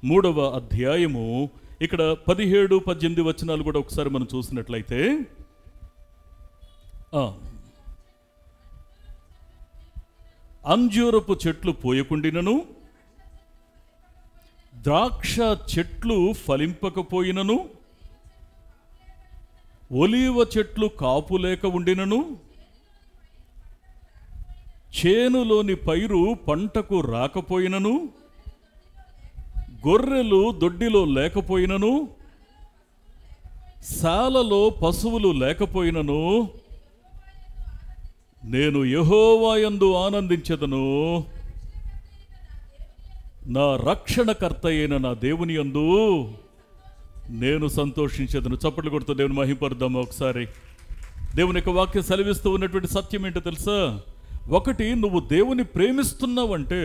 3వ అధ్యాయము ఇక్కడ 17-18 వచనాలు కూడా ఒకసారి మనం చూసినట్లయితే, అంజూరపు చెట్లు పోయకుండినను, ద్రాక్ష చెట్లు ఫలింపకపోయినను, ఒలీవ చెట్లు కాపు లేక ఉండినను, చేనులోని పైరు పంటకు రాకపోయినను, గొర్రెలు దొడ్డిలో లేకపోయినను, శాలలో పశువులు లేకపోయినను, నేను యెహోవా యందు ఆనందించెదను, నా రక్షణకర్త అయిన నా దేవుని యందు నేను సంతోషించెదను. చప్పట్లు కొడుతూ దేవుని మహిమపరుద్దాము ఒకసారి. దేవుని యొక్క వాక్యం సెలవిస్తూ ఉన్నటువంటి సత్యం ఏంటో తెలుసా? ఒకటి, నువ్వు దేవుని ప్రేమిస్తున్నావంటే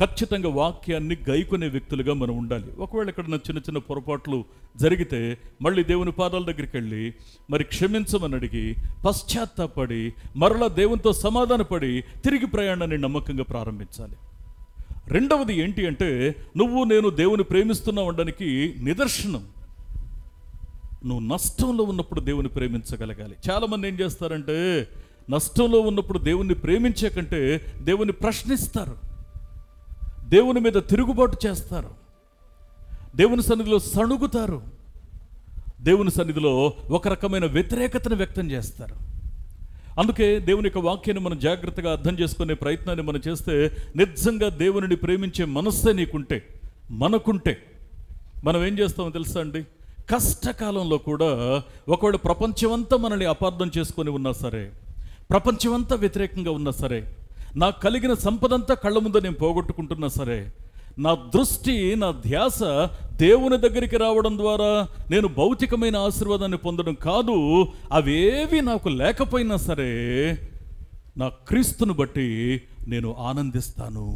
ఖచ్చితంగా వాక్యాన్ని గైకొనే వ్యక్తులుగా మనం ఉండాలి. ఒకవేళ ఎక్కడన్నా చిన్న చిన్న పొరపాట్లు జరిగితే మళ్ళీ దేవుని పాదాల దగ్గరికి వెళ్ళి మరి క్షమించమని అడిగి పశ్చాత్తాపడి మరలా దేవునితో సమాధానపడి తిరిగి ప్రయాణాన్ని నమ్మకంగా ప్రారంభించాలి. రెండవది ఏంటి అంటే, నువ్వు నేను దేవుని ప్రేమిస్తున్నావు అనడానికి నిదర్శనం నువ్వు నష్టంలో ఉన్నప్పుడు దేవుని ప్రేమించగలగాలి. చాలామంది ఏం చేస్తారంటే, నష్టంలో ఉన్నప్పుడు దేవుణ్ణి ప్రేమించే కంటే దేవుని ప్రశ్నిస్తారు, దేవుని మీద తిరుగుబాటు చేస్తారు, దేవుని సన్నిధిలో సణుగుతారు, దేవుని సన్నిధిలో ఒక రకమైన వ్యతిరేకతను వ్యక్తం చేస్తారు. అందుకే దేవుని యొక్క వాక్యాన్ని మనం జాగ్రత్తగా అర్థం చేసుకునే ప్రయత్నాన్ని మనం చేస్తే, నిజంగా దేవునిని ప్రేమించే మనస్సే నీకుంటే, మనకుంటే, మనం ఏం చేస్తామో తెలుసా అండి? కష్టకాలంలో కూడా ఒకవేళ ప్రపంచమంతా మనల్ని అపార్థం చేసుకొని ఉన్నా సరే, ప్రపంచమంతా వ్యతిరేకంగా ఉన్నా సరే, నాకు కలిగిన సంపదంతా కళ్ళ ముందు నేను పోగొట్టుకుంటున్నా సరే, నా దృష్టి, నా ధ్యాస దేవుని దగ్గరికి రావడం ద్వారా నేను భౌతికమైన ఆశీర్వాదాన్ని పొందడం కాదు, అవేవి నాకు లేకపోయినా సరే నా క్రీస్తును బట్టి నేను ఆనందిస్తాను.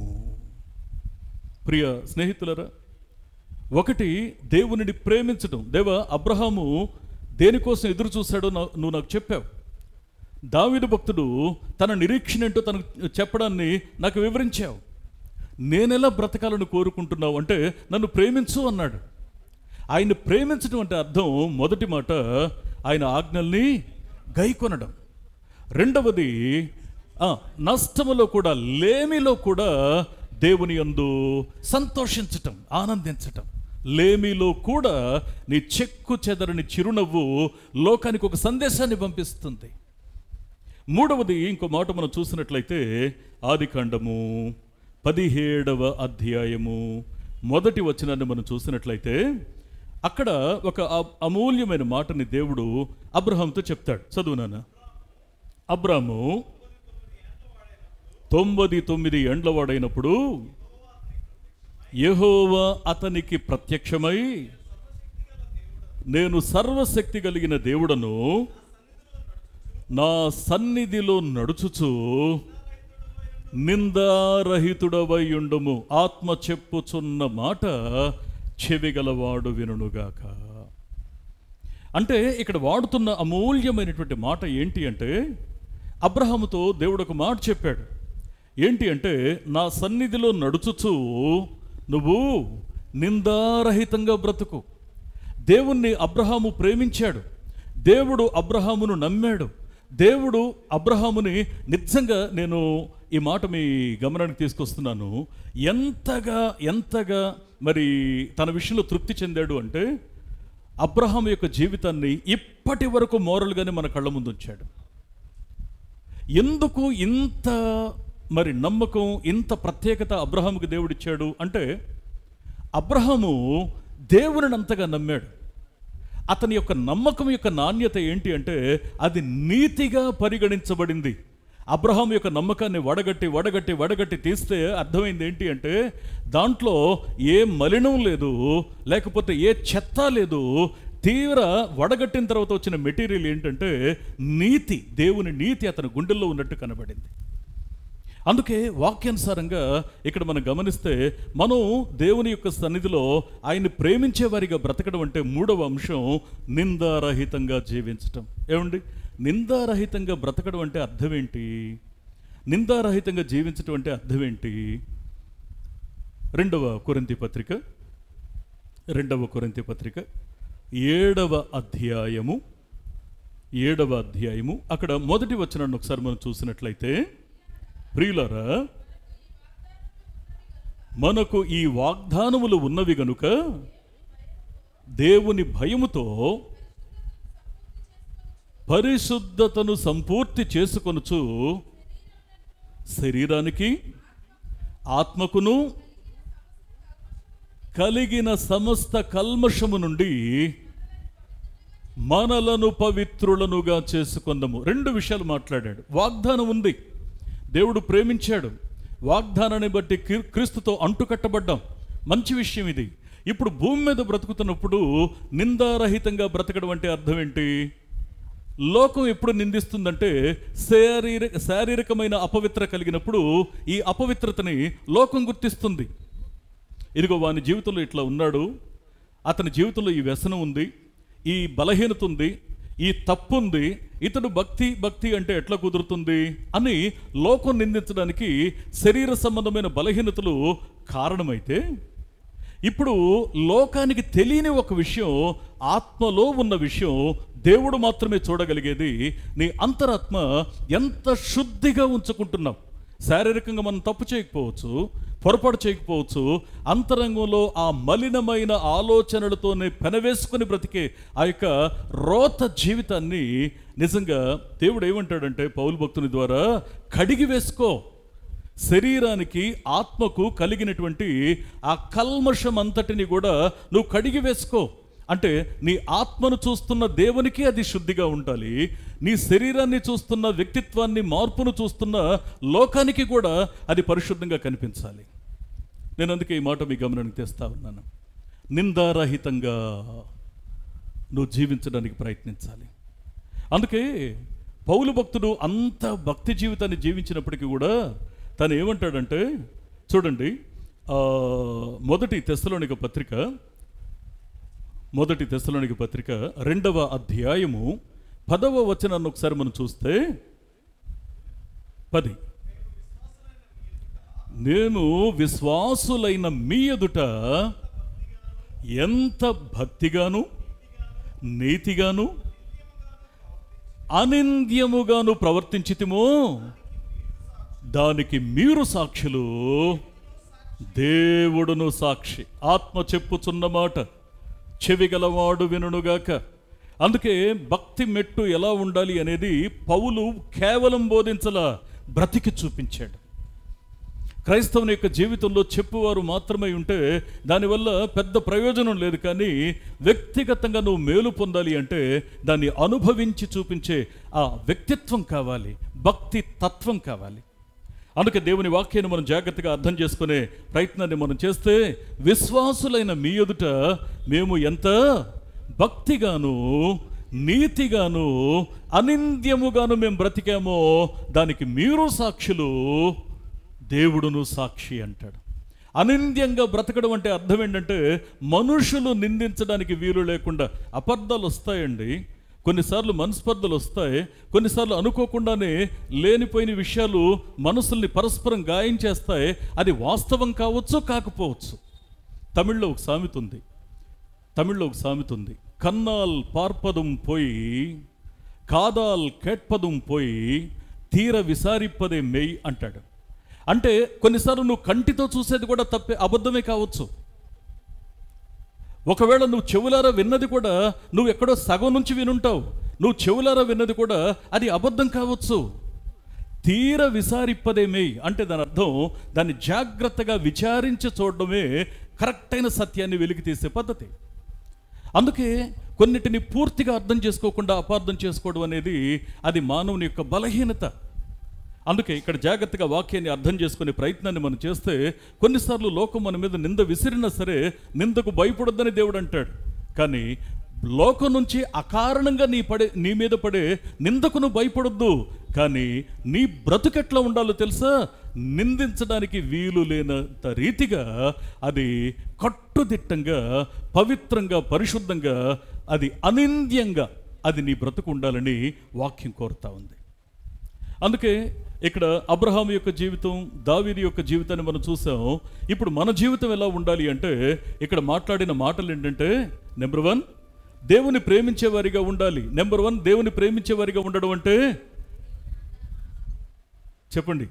ప్రియ స్నేహితులరా, ఒకటి దేవునిని ప్రేమించడం. దేవా, అబ్రహాము దేనికోసం ఎదురు చూశాడో నువ్వు నాకు చెప్పావు. దావీదు భక్తుడు తన నిరీక్షణ ఏంటో తనకు చెప్పడాన్ని నాకు వివరించావు. నేనెలా బ్రతకాలను కోరుకుంటున్నావు అంటే, నన్ను ప్రేమించు అన్నాడు. ఆయన ప్రేమించడం అంటే అర్థం, మొదటి మాట ఆయన ఆజ్ఞల్ని గైకొనడం. రెండవది నష్టములో కూడా, లేమిలో కూడా దేవుని యందు సంతోషించటం, ఆనందించటం. లేమిలో కూడా నీ చెక్కు చెదరని చిరునవ్వు లోకానికి ఒక సందేశాన్ని పంపిస్తుంది. మూడవది, ఇంకో మాట మనం చూసినట్లయితే ఆదికాండము 17వ అధ్యాయము 1వ వచనాన్ని మనం చూసినట్లయితే అక్కడ ఒక అమూల్యమైన మాటని దేవుడు అబ్రహాంతో చెప్తాడు. చదువు నాన్న. అబ్రాము 99 ఏండ్లవాడైనప్పుడు యెహోవా అతనికి ప్రత్యక్షమై, నేను సర్వశక్తి కలిగిన దేవుడను, నా సన్నిధిలో నడుచుచు నిందారహితుడవై ఉండుము, ఆత్మ చెప్పుచున్న మాట చెవిగలవాడు వినుగాక. అంటే ఇక్కడ వాడుతున్న అమూల్యమైనటువంటి మాట ఏంటి అంటే, అబ్రహాముతో దేవుడు ఒక మాట చెప్పాడు. ఏంటి అంటే, నా సన్నిధిలో నడుచుచు నువ్వు నిందారహితంగా బ్రతుకు. దేవుణ్ణి అబ్రహాము ప్రేమించాడు, దేవుడు అబ్రహామును నమ్మాడు, దేవుడు అబ్రహాముని నిజంగా, నేను ఈ మాట మీ గమనానికి తీసుకొస్తున్నాను, ఎంతగా మరి తన విషయంలో తృప్తి చెందాడు అంటే, అబ్రహాము యొక్క జీవితాన్ని ఇప్పటి వరకు మోరల్గానే మన కళ్ళ ముందు ఉంచాడు. ఎందుకు ఇంత మరి నమ్మకం, ఇంత ప్రత్యేకత అబ్రహాముకి దేవుడిచ్చాడు అంటే, అబ్రహాము దేవునిని అంతగా నమ్మాడు. అతని యొక్క నమ్మకం యొక్క నాణ్యత ఏంటి అంటే, అది నీతిగా పరిగణించబడింది. అబ్రహాము యొక్క నమ్మకాన్ని వడగట్టి తీస్తే అర్థమైంది ఏంటి అంటే, దాంట్లో ఏ మలినం లేదు, లేకపోతే ఏ చెత్త లేదు. తీవ్ర వడగట్టిన తర్వాత వచ్చిన మెటీరియల్ ఏంటంటే నీతి, దేవుని నీతి అతని గుండెల్లో ఉన్నట్టు కనబడింది. అందుకే వాక్యానుసారంగా ఇక్కడ మనం గమనిస్తే, మనం దేవుని యొక్క సన్నిధిలో ఆయన్ని ప్రేమించే వారిగా బ్రతకడం అంటే మూడవ అంశం నిందారహితంగా జీవించటం. ఏమండి, నిందారహితంగా బ్రతకడం అంటే అర్థం ఏంటి? నిందారహితంగా జీవించటం అంటే అర్థం ఏంటి? రెండవ కొరింథీ పత్రిక 7వ అధ్యాయము అక్కడ మొదటి వచనాన్ని ఒకసారి మనం చూసినట్లయితే, ప్రియులారా, మనకు ఈ వాగ్దానములు ఉన్నవి గనుక దేవుని భయముతో పరిశుద్ధతను సంపూర్తి చేసుకొనుచు శరీరానికి ఆత్మకును కలిగిన సమస్త కల్మషము నుండి మనలను పవిత్రులనుగా చేసుకొందము. 2 విషయాలు మాట్లాడాడు. వాగ్దానం ఉంది, దేవుడు ప్రేమించాడు, వాగ్దానాన్ని బట్టి క్రీస్తుతో అంటుకట్టబడ్డాం, మంచి విషయం ఇది. ఇప్పుడు భూమి మీద బ్రతుకుతున్నప్పుడు నిందారహితంగా బ్రతకడం అంటే అర్థం ఏంటి? లోకం ఎప్పుడు నిందిస్తుందంటే శారీరకమైన అపవిత్ర కలిగినప్పుడు ఈ అపవిత్రతని లోకం గుర్తిస్తుంది. ఇదిగో వాని జీవితంలో ఇట్లా ఉన్నాడు, అతని జీవితంలో ఈ వ్యసనం ఉంది, ఈ బలహీనత ఉంది, ఈ తప్పు ఉంది, ఇతడు భక్తి అంటే ఎట్లా కుదురుతుంది అని లోకం నిందించడానికి శరీర సంబంధమైన బలహీనతలు కారణమైతే, ఇప్పుడు లోకానికి తెలియని ఒక విషయం, ఆత్మలో ఉన్న విషయం దేవుడు మాత్రమే చూడగలిగేది. నీ అంతరాత్మ ఎంత శుద్ధిగా ఉంచుకుంటున్నావు. శారీరకంగా మనం తప్పు చేయకపోవచ్చు, పొరపాటు చేయకపోవచ్చు, అంతరంగంలో ఆ మలినమైన ఆలోచనలతోనే పెనవేసుకొని బ్రతికే ఆ యొక్క రోత జీవితాన్ని నిజంగా దేవుడు ఏమంటాడంటే పౌలు భక్తుని ద్వారా, కడిగి వేసుకో. శరీరానికి ఆత్మకు కలిగినటువంటి ఆ కల్మషం అంతటిని కూడా నువ్వు కడిగి వేసుకో. అంటే నీ ఆత్మను చూస్తున్న దేవునికి అది శుద్ధిగా ఉండాలి, నీ శరీరాన్ని చూస్తున్న వ్యక్తిత్వాన్ని, మార్పును చూస్తున్న లోకానికి కూడా అది పరిశుద్ధంగా కనిపించాలి. నేను అందుకే ఈ మాట మీ గమనానికి తెస్తా ఉన్నాను. నిందారహితంగా నువ్వు జీవించడానికి ప్రయత్నించాలి. అందుకే పౌలు భక్తుడు అంత భక్తి జీవితాన్ని జీవించినప్పటికీ కూడా తను ఏమంటాడంటే, చూడండి, మొదటి తెస్సలోనిక పత్రిక 2వ అధ్యాయము 10వ వచనాన్ని ఒకసారి మనం చూస్తే, 10, నేను విశ్వాసులైన మీ ఎదుట ఎంత భక్తిగాను నీతిగాను అనింద్యముగాను ప్రవర్తించితిమో దానికి మీరు సాక్షులు, దేవుడును సాక్షి. ఆత్మ చెప్పుచున్న మాట చెవిగలవాడు వినుగాక. అందుకే భక్తి మెట్టు ఎలా ఉండాలి అనేది పౌలు కేవలం బోధించలా, బ్రతికి చూపించాడు. క్రైస్తవుని యొక్క జీవితంలో చెప్పువారు మాత్రమే ఉంటే దానివల్ల పెద్ద ప్రయోజనం లేదు. కానీ వ్యక్తిగతంగా నువ్వు మేలు పొందాలి అంటే దాన్ని అనుభవించి చూపించే ఆ వ్యక్తిత్వం కావాలి, భక్తి తత్వం కావాలి. అందుకే దేవుని వాక్యాన్ని మనం జాగ్రత్తగా అర్థం చేసుకునే ప్రయత్నాన్ని మనం చేస్తే, విశ్వాసులైన మీ ఎదుట మేము ఎంత భక్తిగాను నీతిగాను అనింద్యముగాను మేము బ్రతికామో దానికి మీరు సాక్షులు, దేవుడును సాక్షి అంటాడు. అనింద్యంగా బ్రతకడం అంటే అర్థం ఏంటంటే మనుషులు నిందించడానికి వీలు లేకుండా. అబద్ధాలు వస్తాయండి, కొన్నిసార్లు మనస్పర్ధలు వస్తాయి, కొన్నిసార్లు అనుకోకుండానే లేనిపోయిన విషయాలు మనసుల్ని పరస్పరం గాయం చేస్తాయి. అది వాస్తవం కావచ్చు, కాకపోవచ్చు. తమిళ్లో ఒక సామెత ఉంది, కన్నాల్ పార్పదం పోయి కాదాల్ కేట్పదం పోయి తీర విసారిప్పదే మెయ్ అంటాడు. అంటే కొన్నిసార్లు నువ్వు కంటితో చూసేది కూడా తప్పే, అబద్ధమే కావచ్చు. ఒకవేళ నువ్వు చెవులారా విన్నది కూడా నువ్వు ఎక్కడో సగం నుంచి వినుంటావు. నువ్వు చెవులారా విన్నది కూడా అది అబద్ధం కావచ్చు. తీర విసారిప్పదేమే అంటే దాని అర్థం దాన్ని జాగ్రత్తగా విచారించి చూడడమే కరెక్ట్ అయిన సత్యాన్ని వెలికి తీసే పద్ధతి. అందుకే కొన్నిటిని పూర్తిగా అర్థం చేసుకోకుండా అపార్థం చేసుకోవడం అనేది అది మానవుని యొక్క బలహీనత. అందుకే ఇక్కడ జాగ్రత్తగా వాక్యాన్ని అర్థం చేసుకునే ప్రయత్నాన్ని మనం చేస్తే, కొన్నిసార్లు లోకం మన మీద నింద విసిరినా సరే నిందకు భయపడొద్దని దేవుడు అంటాడు. కానీ లోకం నుంచి అకారణంగా నీ మీద పడే నిందకు నువ్వు భయపడొద్దు. కానీ నీ బ్రతుకెట్లా ఉండాలో తెలుసా? నిందించడానికి వీలు లేనంత రీతిగా అది కట్టుదిట్టంగా, పవిత్రంగా, పరిశుద్ధంగా, అది అనింద్యంగా అది నీ బ్రతుకు ఉండాలని వాక్యం కోరుతా ఉంది. అందుకే ఇక్కడ అబ్రహాం యొక్క జీవితం, దావీదు యొక్క జీవితాన్ని మనం చూసాం. ఇప్పుడు మన జీవితం ఎలా ఉండాలి అంటే ఇక్కడ మాట్లాడిన మాటలు ఏంటంటే, నెంబర్ 1 దేవుని ప్రేమించేవారిగా ఉండాలి. నెంబర్ 1 దేవుని ప్రేమించేవారిగా ఉండడం అంటే చెప్పండి,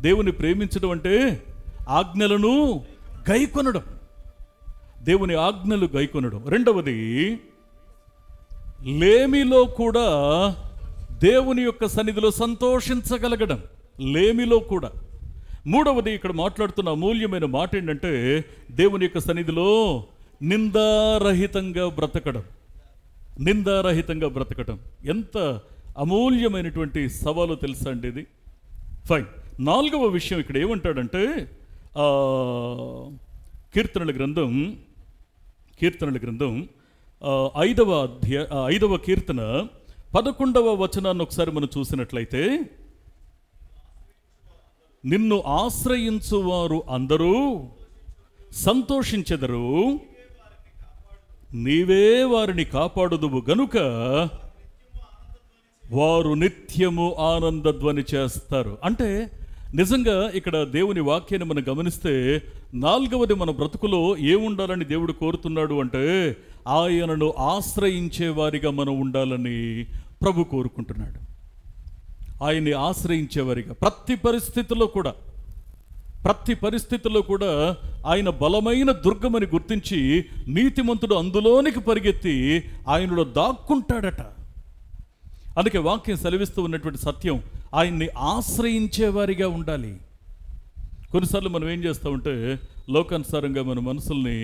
దేవుని ప్రేమించడం అంటే ఆజ్ఞలను గైకొనడం, దేవుని ఆజ్ఞలు గైకొనడం. రెండవది, లేమిలో కూడా దేవుని యొక్క సన్నిధిలో సంతోషించగలగడం, లేమిలో కూడా. మూడవది, ఇక్కడ మాట్లాడుతున్న అమూల్యమైన మాట ఏంటంటే దేవుని యొక్క సన్నిధిలో నిందారహితంగా బ్రతకడం, నిందారహితంగా బ్రతకడం. ఎంత అమూల్యమైనటువంటి సవాలు తెలుసా అండి ఇది. ఫైన్. 4వ విషయం ఇక్కడ ఏమంటాడంటే, కీర్తనల గ్రంథం 5వ కీర్తన 11వ వచనాన్ని ఒకసారి మనం చూసినట్లయితే, నిన్ను ఆశ్రయించువారు అందరూ సంతోషించెదరు, నీవే వారిని కాపాడుదువు గనుక వారు నిత్యము ఆనందధ్వని చేస్తారు. అంటే నిజంగా ఇక్కడ దేవుని వాక్యాన్ని మనం గమనిస్తే, 4వది మన బ్రతుకులో ఏముండాలని దేవుడు కోరుతున్నాడు అంటే ఆయనను ఆశ్రయించే వారిగా మనం ఉండాలని ప్రభు కోరుకుంటున్నాడు. ఆయన్ని ఆశ్రయించేవారిగా ప్రతి పరిస్థితుల్లో కూడా ఆయన బలమైన దుర్గమని గుర్తించి నీతిమంతుడు అందులోనికి పరిగెత్తి ఆయనలో దాక్కుంటాడట. అందుకే వాక్యం సెలవిస్తూ ఉన్నటువంటి సత్యం, ఆయన్ని ఆశ్రయించేవారిగా ఉండాలి. కొన్నిసార్లు మనం ఏం చేస్తూ ఉంటే లోకానుసారంగా మన మనసుల్ని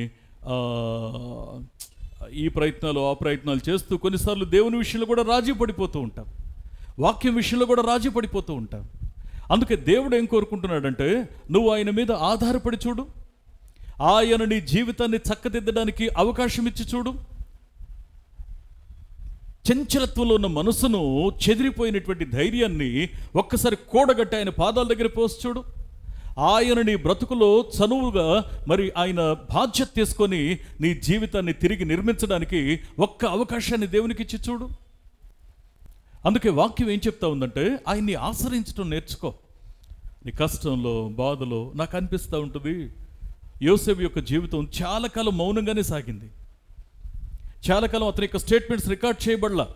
ఈ ప్రయత్నాలు ఆ ప్రయత్నాలు చేస్తూ కొన్నిసార్లు దేవుని విషయంలో కూడా రాజీ పడిపోతూ ఉంటాం, వాక్యం విషయంలో కూడా రాజీ పడిపోతూ ఉంటాం. అందుకే దేవుడు ఏం కోరుకుంటున్నాడంటే, నువ్వు ఆయన మీద ఆధారపడి చూడు, ఆయన నీ జీవితాన్ని చక్కదిద్దడానికి అవకాశం ఇచ్చి చూడు. చంచలత్వంలో ఉన్న మనసును, చెదిరిపోయినటువంటి ధైర్యాన్ని ఒక్కసారి కూడగట్టి ఆయన పాదాల దగ్గర పోసి చూడు. ఆయన నీ బ్రతుకులో చనువుగా మరి ఆయన బాధ్యత తీసుకొని నీ జీవితాన్ని తిరిగి నిర్మించడానికి ఒక్క అవకాశాన్ని దేవునికి ఇచ్చి చూడు. అందుకే వాక్యం ఏం చెప్తా ఉందంటే, ఆయన్ని ఆశ్రయించడం నేర్చుకో. నీ కష్టంలో, బాధలో నాకు అనిపిస్తూ ఉంటుంది, యోసేపు యొక్క జీవితం చాలా కాలం మౌనంగానే సాగింది. చాలా కాలం అతని యొక్క స్టేట్మెంట్స్ రికార్డ్ చేయబడలా,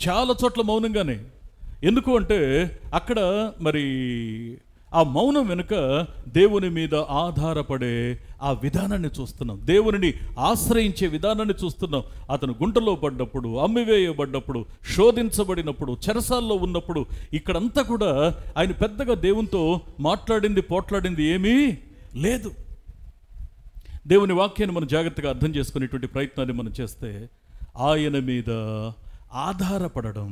చాలా చోట్ల మౌనంగానే. ఎందుకు అంటే అక్కడ మరి ఆ మౌనం వెనుక దేవుని మీద ఆధారపడే ఆ విధానాన్ని చూస్తున్నాం, దేవునిని ఆశ్రయించే విధానాన్ని చూస్తున్నాం. అతను గుంటలో పడ్డప్పుడు, అమ్మివేయబడ్డప్పుడు, శోధించబడినప్పుడు, చెరసాల్లో ఉన్నప్పుడు ఇక్కడంతా కూడా ఆయన పెద్దగా దేవునితో పోట్లాడింది ఏమీ లేదు. దేవుని వాక్యాన్ని మనం జాగ్రత్తగా అర్థం చేసుకునేటువంటి ప్రయత్నాన్ని మనం చేస్తే, ఆయన మీద ఆధారపడడం,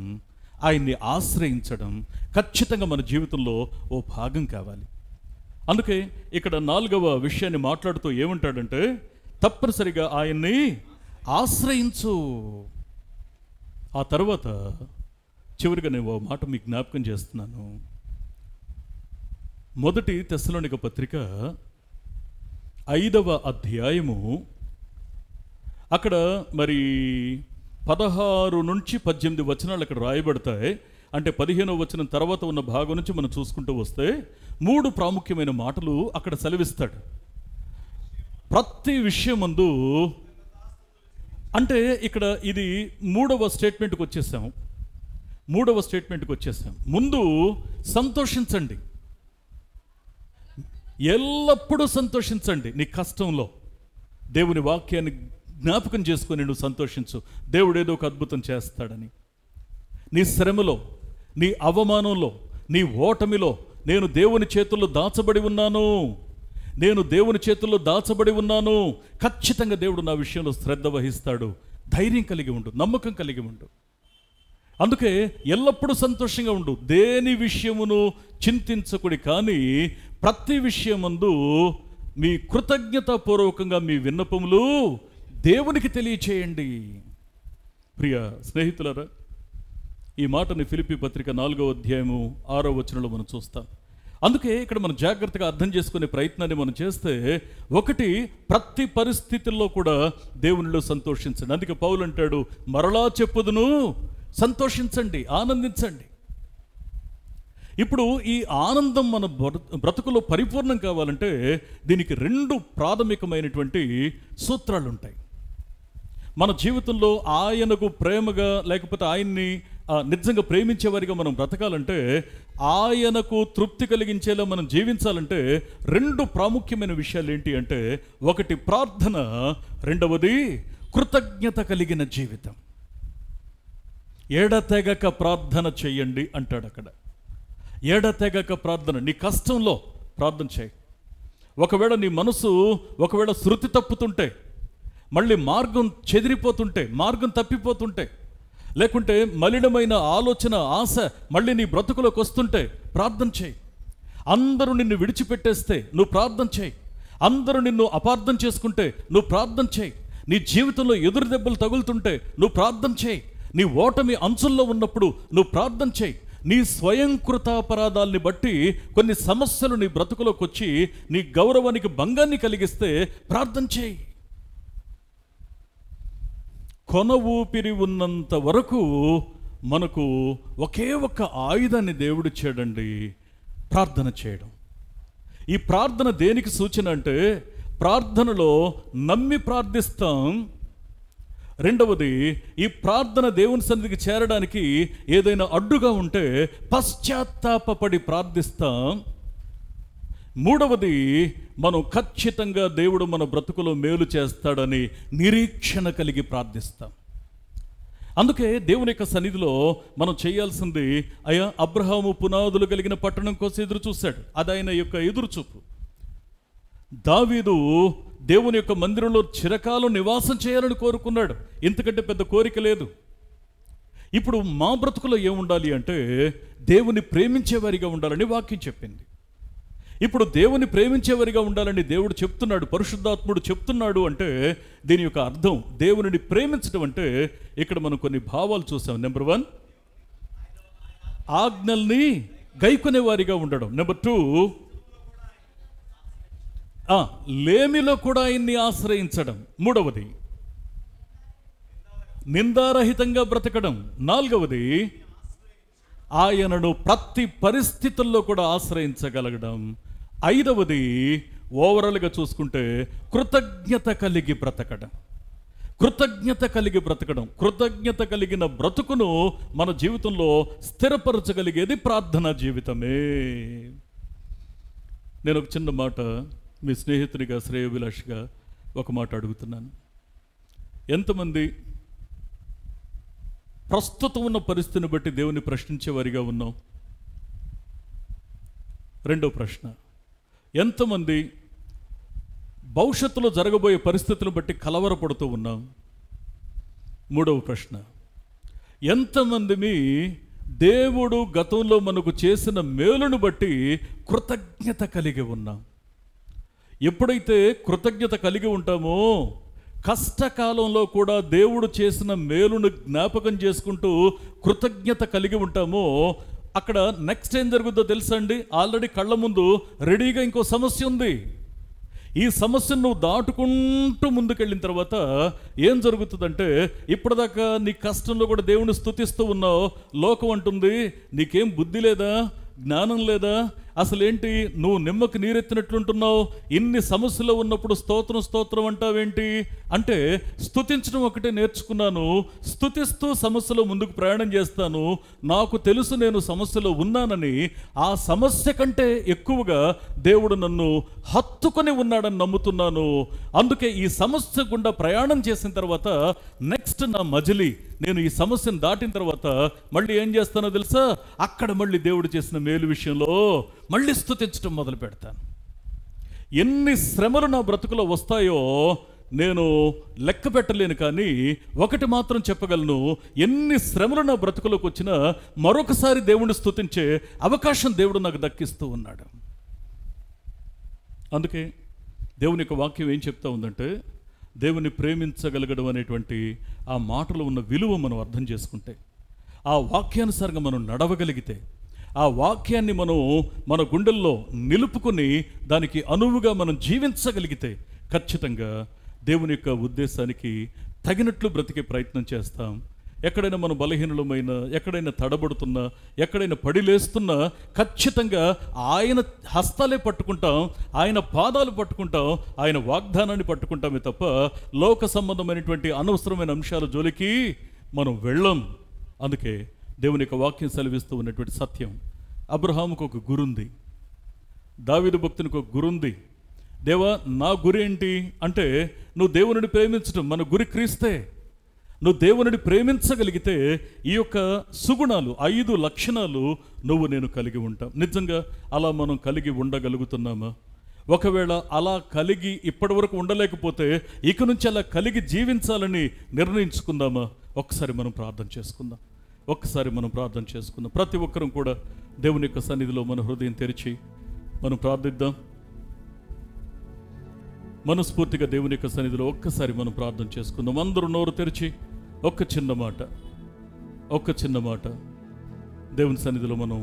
ఆయన్ని ఆశ్రయించడం ఖచ్చితంగా మన జీవితంలో ఓ భాగం కావాలి. అందుకే ఇక్కడ 4వ విషయాన్ని మాట్లాడుతూ ఏమంటాడంటే, తప్పనిసరిగా ఆయన్ని ఆశ్రయించు. ఆ తర్వాత చివరిగా నేను ఓ మాట మీకు జ్ఞాపకం చేస్తున్నాను. 1 తెస్సలోనిక పత్రిక 5వ అధ్యాయము, అక్కడ మరి 16 నుంచి 18 వచనాలు అక్కడ రాయబడతాయి. అంటే 15వ వచనం తర్వాత ఉన్న భాగం నుంచి మనం చూసుకుంటూ వస్తే 3 ప్రాముఖ్యమైన మాటలు అక్కడ సెలవిస్తాడు. ప్రతి విషయమందు, అంటే ఇక్కడ ఇది 3వ స్టేట్మెంట్కి వచ్చేసాం. ముందు సంతోషించండి, ఎల్లప్పుడూ సంతోషించండి. నీ కష్టంలో దేవుని వాక్యాన్ని జ్ఞాపకం చేసుకొని నువ్వు సంతోషించు, దేవుడు ఏదో ఒక అద్భుతం చేస్తాడని. నీ శ్రమలో, నీ అవమానంలో, నీ ఓటమిలో, నేను దేవుని చేతుల్లో దాచబడి ఉన్నాను, ఖచ్చితంగా దేవుడు నా విషయంలో శ్రద్ధ వహిస్తాడు. ధైర్యం కలిగి ఉండు, నమ్మకం కలిగి ఉండు. అందుకే ఎల్లప్పుడూ సంతోషంగా ఉండు, దేని విషయమును చింతించకుడి, కానీ ప్రతి విషయమందు మీ కృతజ్ఞతాపూర్వకంగా మీ విన్నపములు దేవునికి తెలియచేయండి. ప్రియ స్నేహితులారా, ఈ మాటని ఫిలిప్పీ పత్రిక 4వ అధ్యాయము 6వ వచనంలో మనం చూస్తాం. అందుకే ఇక్కడ మనం జాగ్రత్తగా అర్థం చేసుకునే ప్రయత్నాన్ని మనం చేస్తే, 1 ప్రతి పరిస్థితుల్లో కూడా దేవునిలో సంతోషించండి. అందుకే పౌలు అంటాడు, 'మరలా చెప్పుదును, సంతోషించండి, ఆనందించండి.' ఇప్పుడు ఈ ఆనందం మన బ్రతుకులో పరిపూర్ణం కావాలంటే దీనికి 2 ప్రాథమికమైనటువంటి సూత్రాలు ఉంటాయి. మన జీవితంలో ఆయనకు ప్రేమగా, లేకపోతే ఆయన్ని నిజంగా ప్రేమించేవారిగా మనం బ్రతకాలంటే, ఆయనకు తృప్తి కలిగించేలా మనం జీవించాలంటే 2 ప్రాముఖ్యమైన విషయాలు ఏంటి అంటే, ఒకటి ప్రార్థన, రెండవది కృతజ్ఞత కలిగిన జీవితం. ఎడతెగక ప్రార్థన చెయ్యండి అంటాడు అక్కడ. ఎడతెగక ప్రార్థన. నీ కష్టంలో ప్రార్థన చేయి. ఒకవేళ నీ మనసు శృతి తప్పుతుంటే, మళ్ళీ మార్గం చెదిరిపోతుంటే, మార్గం తప్పిపోతుంటే, లేకుంటే మలినమైన ఆలోచన, ఆశ మళ్ళీ నీ బ్రతుకులోకి వస్తుంటే ప్రార్థన చేయి. అందరూ నిన్ను విడిచిపెట్టేస్తే నువ్వు ప్రార్థన చేయి. అందరూ నిన్ను అపార్థం చేసుకుంటే నువ్వు ప్రార్థన చేయి. నీ జీవితంలో ఎదురు దెబ్బలు తగులుతుంటే నువ్వు ప్రార్థన చేయి. నీ ఓటమి అంచుల్లో ఉన్నప్పుడు నువ్వు ప్రార్థన చేయి. నీ స్వయంకృతాపరాధాల్ని బట్టి కొన్ని సమస్యలు నీ బ్రతుకులోకి వచ్చి నీ గౌరవానికి భంగాన్ని కలిగిస్తే ప్రార్థన చేయి. కొన ఊపిరి ఉన్నంత వరకు మనకు ఒకే ఒక్క ఆయుధాన్ని దేవుడిచ్చాడండి, ప్రార్థన చేయడం. ఈ ప్రార్థన దేనికి సూచన అంటే, ప్రార్థనలో నమ్మి ప్రార్థిస్తాం. రెండవది, ఈ ప్రార్థన దేవుని సన్నిధికి చేరడానికి ఏదైనా అడ్డుగా ఉంటే పశ్చాత్తాపపడి ప్రార్థిస్తాం. మూడవది, మనం ఖచ్చితంగా దేవుడు మన బ్రతుకులో మేలు చేస్తాడని నిరీక్షణ కలిగి ప్రార్థిస్తాం. అందుకే దేవుని యొక్క సన్నిధిలో మనం చేయాల్సింది, అయ్యా అబ్రహాము పునాదులు కలిగిన పట్టణం కోసం ఎదురు చూశాడు, అది ఆయన యొక్క ఎదురుచూపు. దావీదు దేవుని యొక్క మందిరంలో చిరకాలం నివాసం చేయాలని కోరుకున్నాడు, ఇంతకంటే పెద్ద కోరిక లేదు. ఇప్పుడు మా బ్రతుకులో ఏముండాలి అంటే, దేవుని ప్రేమించేవారిగా ఉండాలని వాక్యం చెప్పింది. ఇప్పుడు దేవుని ప్రేమించేవారిగా ఉండాలని దేవుడు చెప్తున్నాడు, పరిశుద్ధాత్ముడు చెప్తున్నాడు. అంటే దీని యొక్క అర్థం, దేవునిని ప్రేమించడం అంటే ఇక్కడ మనం కొన్ని భావాలు చూసాం. నెంబర్ 1, ఆజ్ఞల్ని గైకొనే వారిగా ఉండడం. నెంబర్ 2, లేమిలో కూడా ఆయన్ని ఆశ్రయించడం. మూడవది, నిందారహితంగా బ్రతకడం. నాలుగవది, ఆయనను ప్రతి పరిస్థితుల్లో కూడా ఆశ్రయించగలగడం. ఐదవది, ఓవరాల్గా చూసుకుంటే కృతజ్ఞత కలిగి బ్రతకడం. కృతజ్ఞత కలిగి బ్రతకడం. కృతజ్ఞత కలిగిన బ్రతుకును మన జీవితంలో స్థిరపరచగలిగేది ప్రార్థనా జీవితమే. నేను ఒక చిన్న మాట మీ స్నేహితుడిగా, శ్రేయోభిలాషిగా ఒక మాట అడుగుతున్నాను. ఎంతమంది ప్రస్తుతం ఉన్న పరిస్థితిని బట్టి దేవుని ప్రశ్నించేవారిగా ఉన్నాం? రెండో ప్రశ్న, ఎంతమంది భవిష్యత్తులో జరగబోయే పరిస్థితులను బట్టి కలవరపడుతూ ఉన్నాం? మూడవ ప్రశ్న, ఎంతమంది దేవుడు గతంలో మనకు చేసిన మేలును బట్టి కృతజ్ఞత కలిగి ఉన్నాం? ఎప్పుడైతే కృతజ్ఞత కలిగి ఉంటామో, కష్టకాలంలో కూడా దేవుడు చేసిన మేలును జ్ఞాపకం చేసుకుంటూ కృతజ్ఞత కలిగి ఉంటామో, అక్కడ నెక్స్ట్ ఏం జరుగుతుందో తెలుసా అండి? ఆల్రెడీ కళ్ళ ముందు రెడీగా ఇంకో సమస్య ఉంది. ఈ సమస్యను నువ్వు దాటుకుంటూ ముందుకెళ్ళిన తర్వాత ఏం జరుగుతుందంటే, ఇప్పటిదాకా నీ కష్టంలో కూడా దేవుని స్తుతిస్తూ ఉన్నావు. లోకం అంటుంది, నీకేం బుద్ధి లేదా, జ్ఞానం లేదా, అసలేంటి నువ్వు నిమ్మకు నీరెత్తినట్లుంటున్నావు, ఇన్ని సమస్యలు ఉన్నప్పుడు స్తోత్రం స్తోత్రం అంటావేంటి అంటే, స్తుతించడం ఒకటే నేర్చుకున్నాను, స్తుతిస్తూ సమస్యలో ముందుకు ప్రయాణం చేస్తాను, నాకు తెలుసు నేను సమస్యలో ఉన్నానని. ఆ సమస్య కంటే ఎక్కువగా దేవుడు నన్ను హత్తుకొని ఉన్నాడని నమ్ముతున్నాను. అందుకే ఈ సమస్య గుండా ప్రయాణం చేసిన తర్వాత నెక్స్ట్ నా మజిలీ, నేను ఈ సమస్యను దాటిన తర్వాత మళ్ళీ ఏం చేస్తానో తెలుసా? అక్కడ మళ్ళీ దేవుడు చేసిన మేలు విషయంలో మళ్ళీ స్తుతించడం మొదలు పెడతాను. ఎన్ని శ్రమలు నా బ్రతుకులో వస్తాయో నేను లెక్క పెట్టలేను, కానీ ఒకటి మాత్రం చెప్పగలను, ఎన్ని శ్రమలు నా బ్రతుకులోకి వచ్చినా మరొకసారి దేవుణ్ణి స్తుతించే అవకాశం దేవుడు నాకు దక్కిస్తూ ఉన్నాడు. అందుకే దేవుని యొక్క వాక్యం ఏం చెప్తా ఉందంటే, దేవుని ప్రేమించగలగడం అనేటువంటి ఆ మాటలో ఉన్న విలువ మనం అర్థం చేసుకుంటే, ఆ వాక్యానుసారంగా మనం నడవగలిగితే, ఆ వాక్యాన్ని మనం మన గుండెల్లో నిలుపుకొని దానికి అనువుగా మనం జీవించగలిగితే, ఖచ్చితంగా దేవుని యొక్క ఉద్దేశానికి తగినట్లు బ్రతికే ప్రయత్నం చేస్తాం. ఎక్కడైనా మనం బలహీనులమైన, ఎక్కడైనా తడబడుతున్నా, ఎక్కడైనా పడిలేస్తున్నా ఖచ్చితంగా ఆయన హస్తాలే పట్టుకుంటాం, ఆయన పాదాలు పట్టుకుంటాం, ఆయన వాగ్దానాన్ని పట్టుకుంటామే తప్ప లోక సంబంధమైనటువంటి అనవసరమైన అంశాల జోలికి మనం వెళ్ళం. అందుకే దేవుని యొక్క వాక్యం సెలవిస్తూ ఉన్నటువంటి సత్యం. అబ్రహాముకు ఒక గురుంది, దావీదు భక్తునికి ఒక గురుంది. దేవా, నా గురి ఏంటి అంటే నువ్వు దేవునిని ప్రేమించడం. మన గురి క్రీస్తే. నువ్వు దేవునిని ప్రేమించగలిగితే ఈ యొక్క సుగుణాలు, 5 లక్షణాలు నువ్వు నేను కలిగి ఉంటాం. నిజంగా అలా మనం కలిగి ఉండగలుగుతున్నామా? ఒకవేళ అలా కలిగి ఇప్పటి వరకు ఉండలేకపోతే ఇక నుంచి అలా కలిగి జీవించాలని నిర్ణయించుకుందామా? ఒక్కసారి మనం ప్రార్థన చేసుకుందాం. ప్రతి ఒక్కరం కూడా దేవుని యొక్క సన్నిధిలో మన హృదయం తెరిచి మనం ప్రార్థిద్దాం. మనస్ఫూర్తిగా దేవుని యొక్క సన్నిధిలో ఒక్కసారి మనం ప్రార్థన చేసుకుందాం. అందరూ నోరు తెరిచి ఒక్క చిన్న మాట దేవుని సన్నిధిలో మనం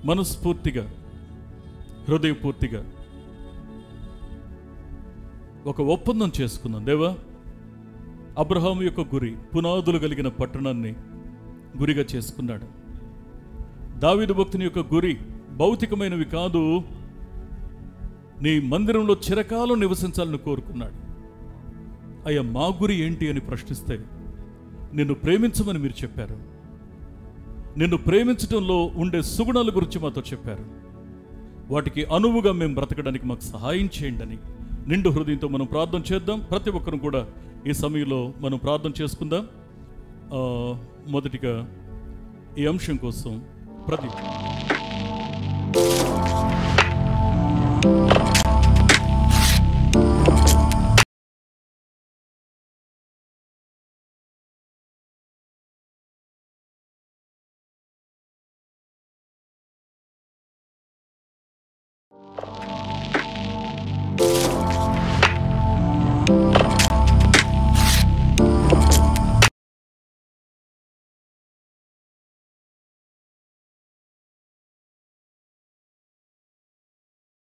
మనస్ఫూర్తిగా, హృదయపూర్తిగా ఒక ఒప్పందం చేసుకుందాం. దేవా, అబ్రహాము యొక్క గురి పునాదులు కలిగిన పట్టణాన్ని గురిగా చేసుకున్నాడు. దావీదు భక్తుని యొక్క గురి భౌతికమైనవి కాదు, నీ మందిరంలో చిరకాలం నివసించాలని కోరుకున్నాడు. అయ్యా, మా గురి ఏంటి అని ప్రశ్నిస్తే నిన్ను ప్రేమించమని మీరు చెప్పారు. నిన్ను ప్రేమించడంలో ఉండే సుగుణాల గురించి మాతో చెప్పారు. వాటికి అనువుగా మేము బ్రతకడానికి మాకు సహాయం చేయండి అని నిండు హృదయంతో మనం ప్రార్థన చేద్దాం. ప్రతి ఒక్కరం కూడా ఈ సమయంలో మనం ప్రార్థన చేసుకుందాం. మొదటిగా ఈ అంశం కోసం ప్రతి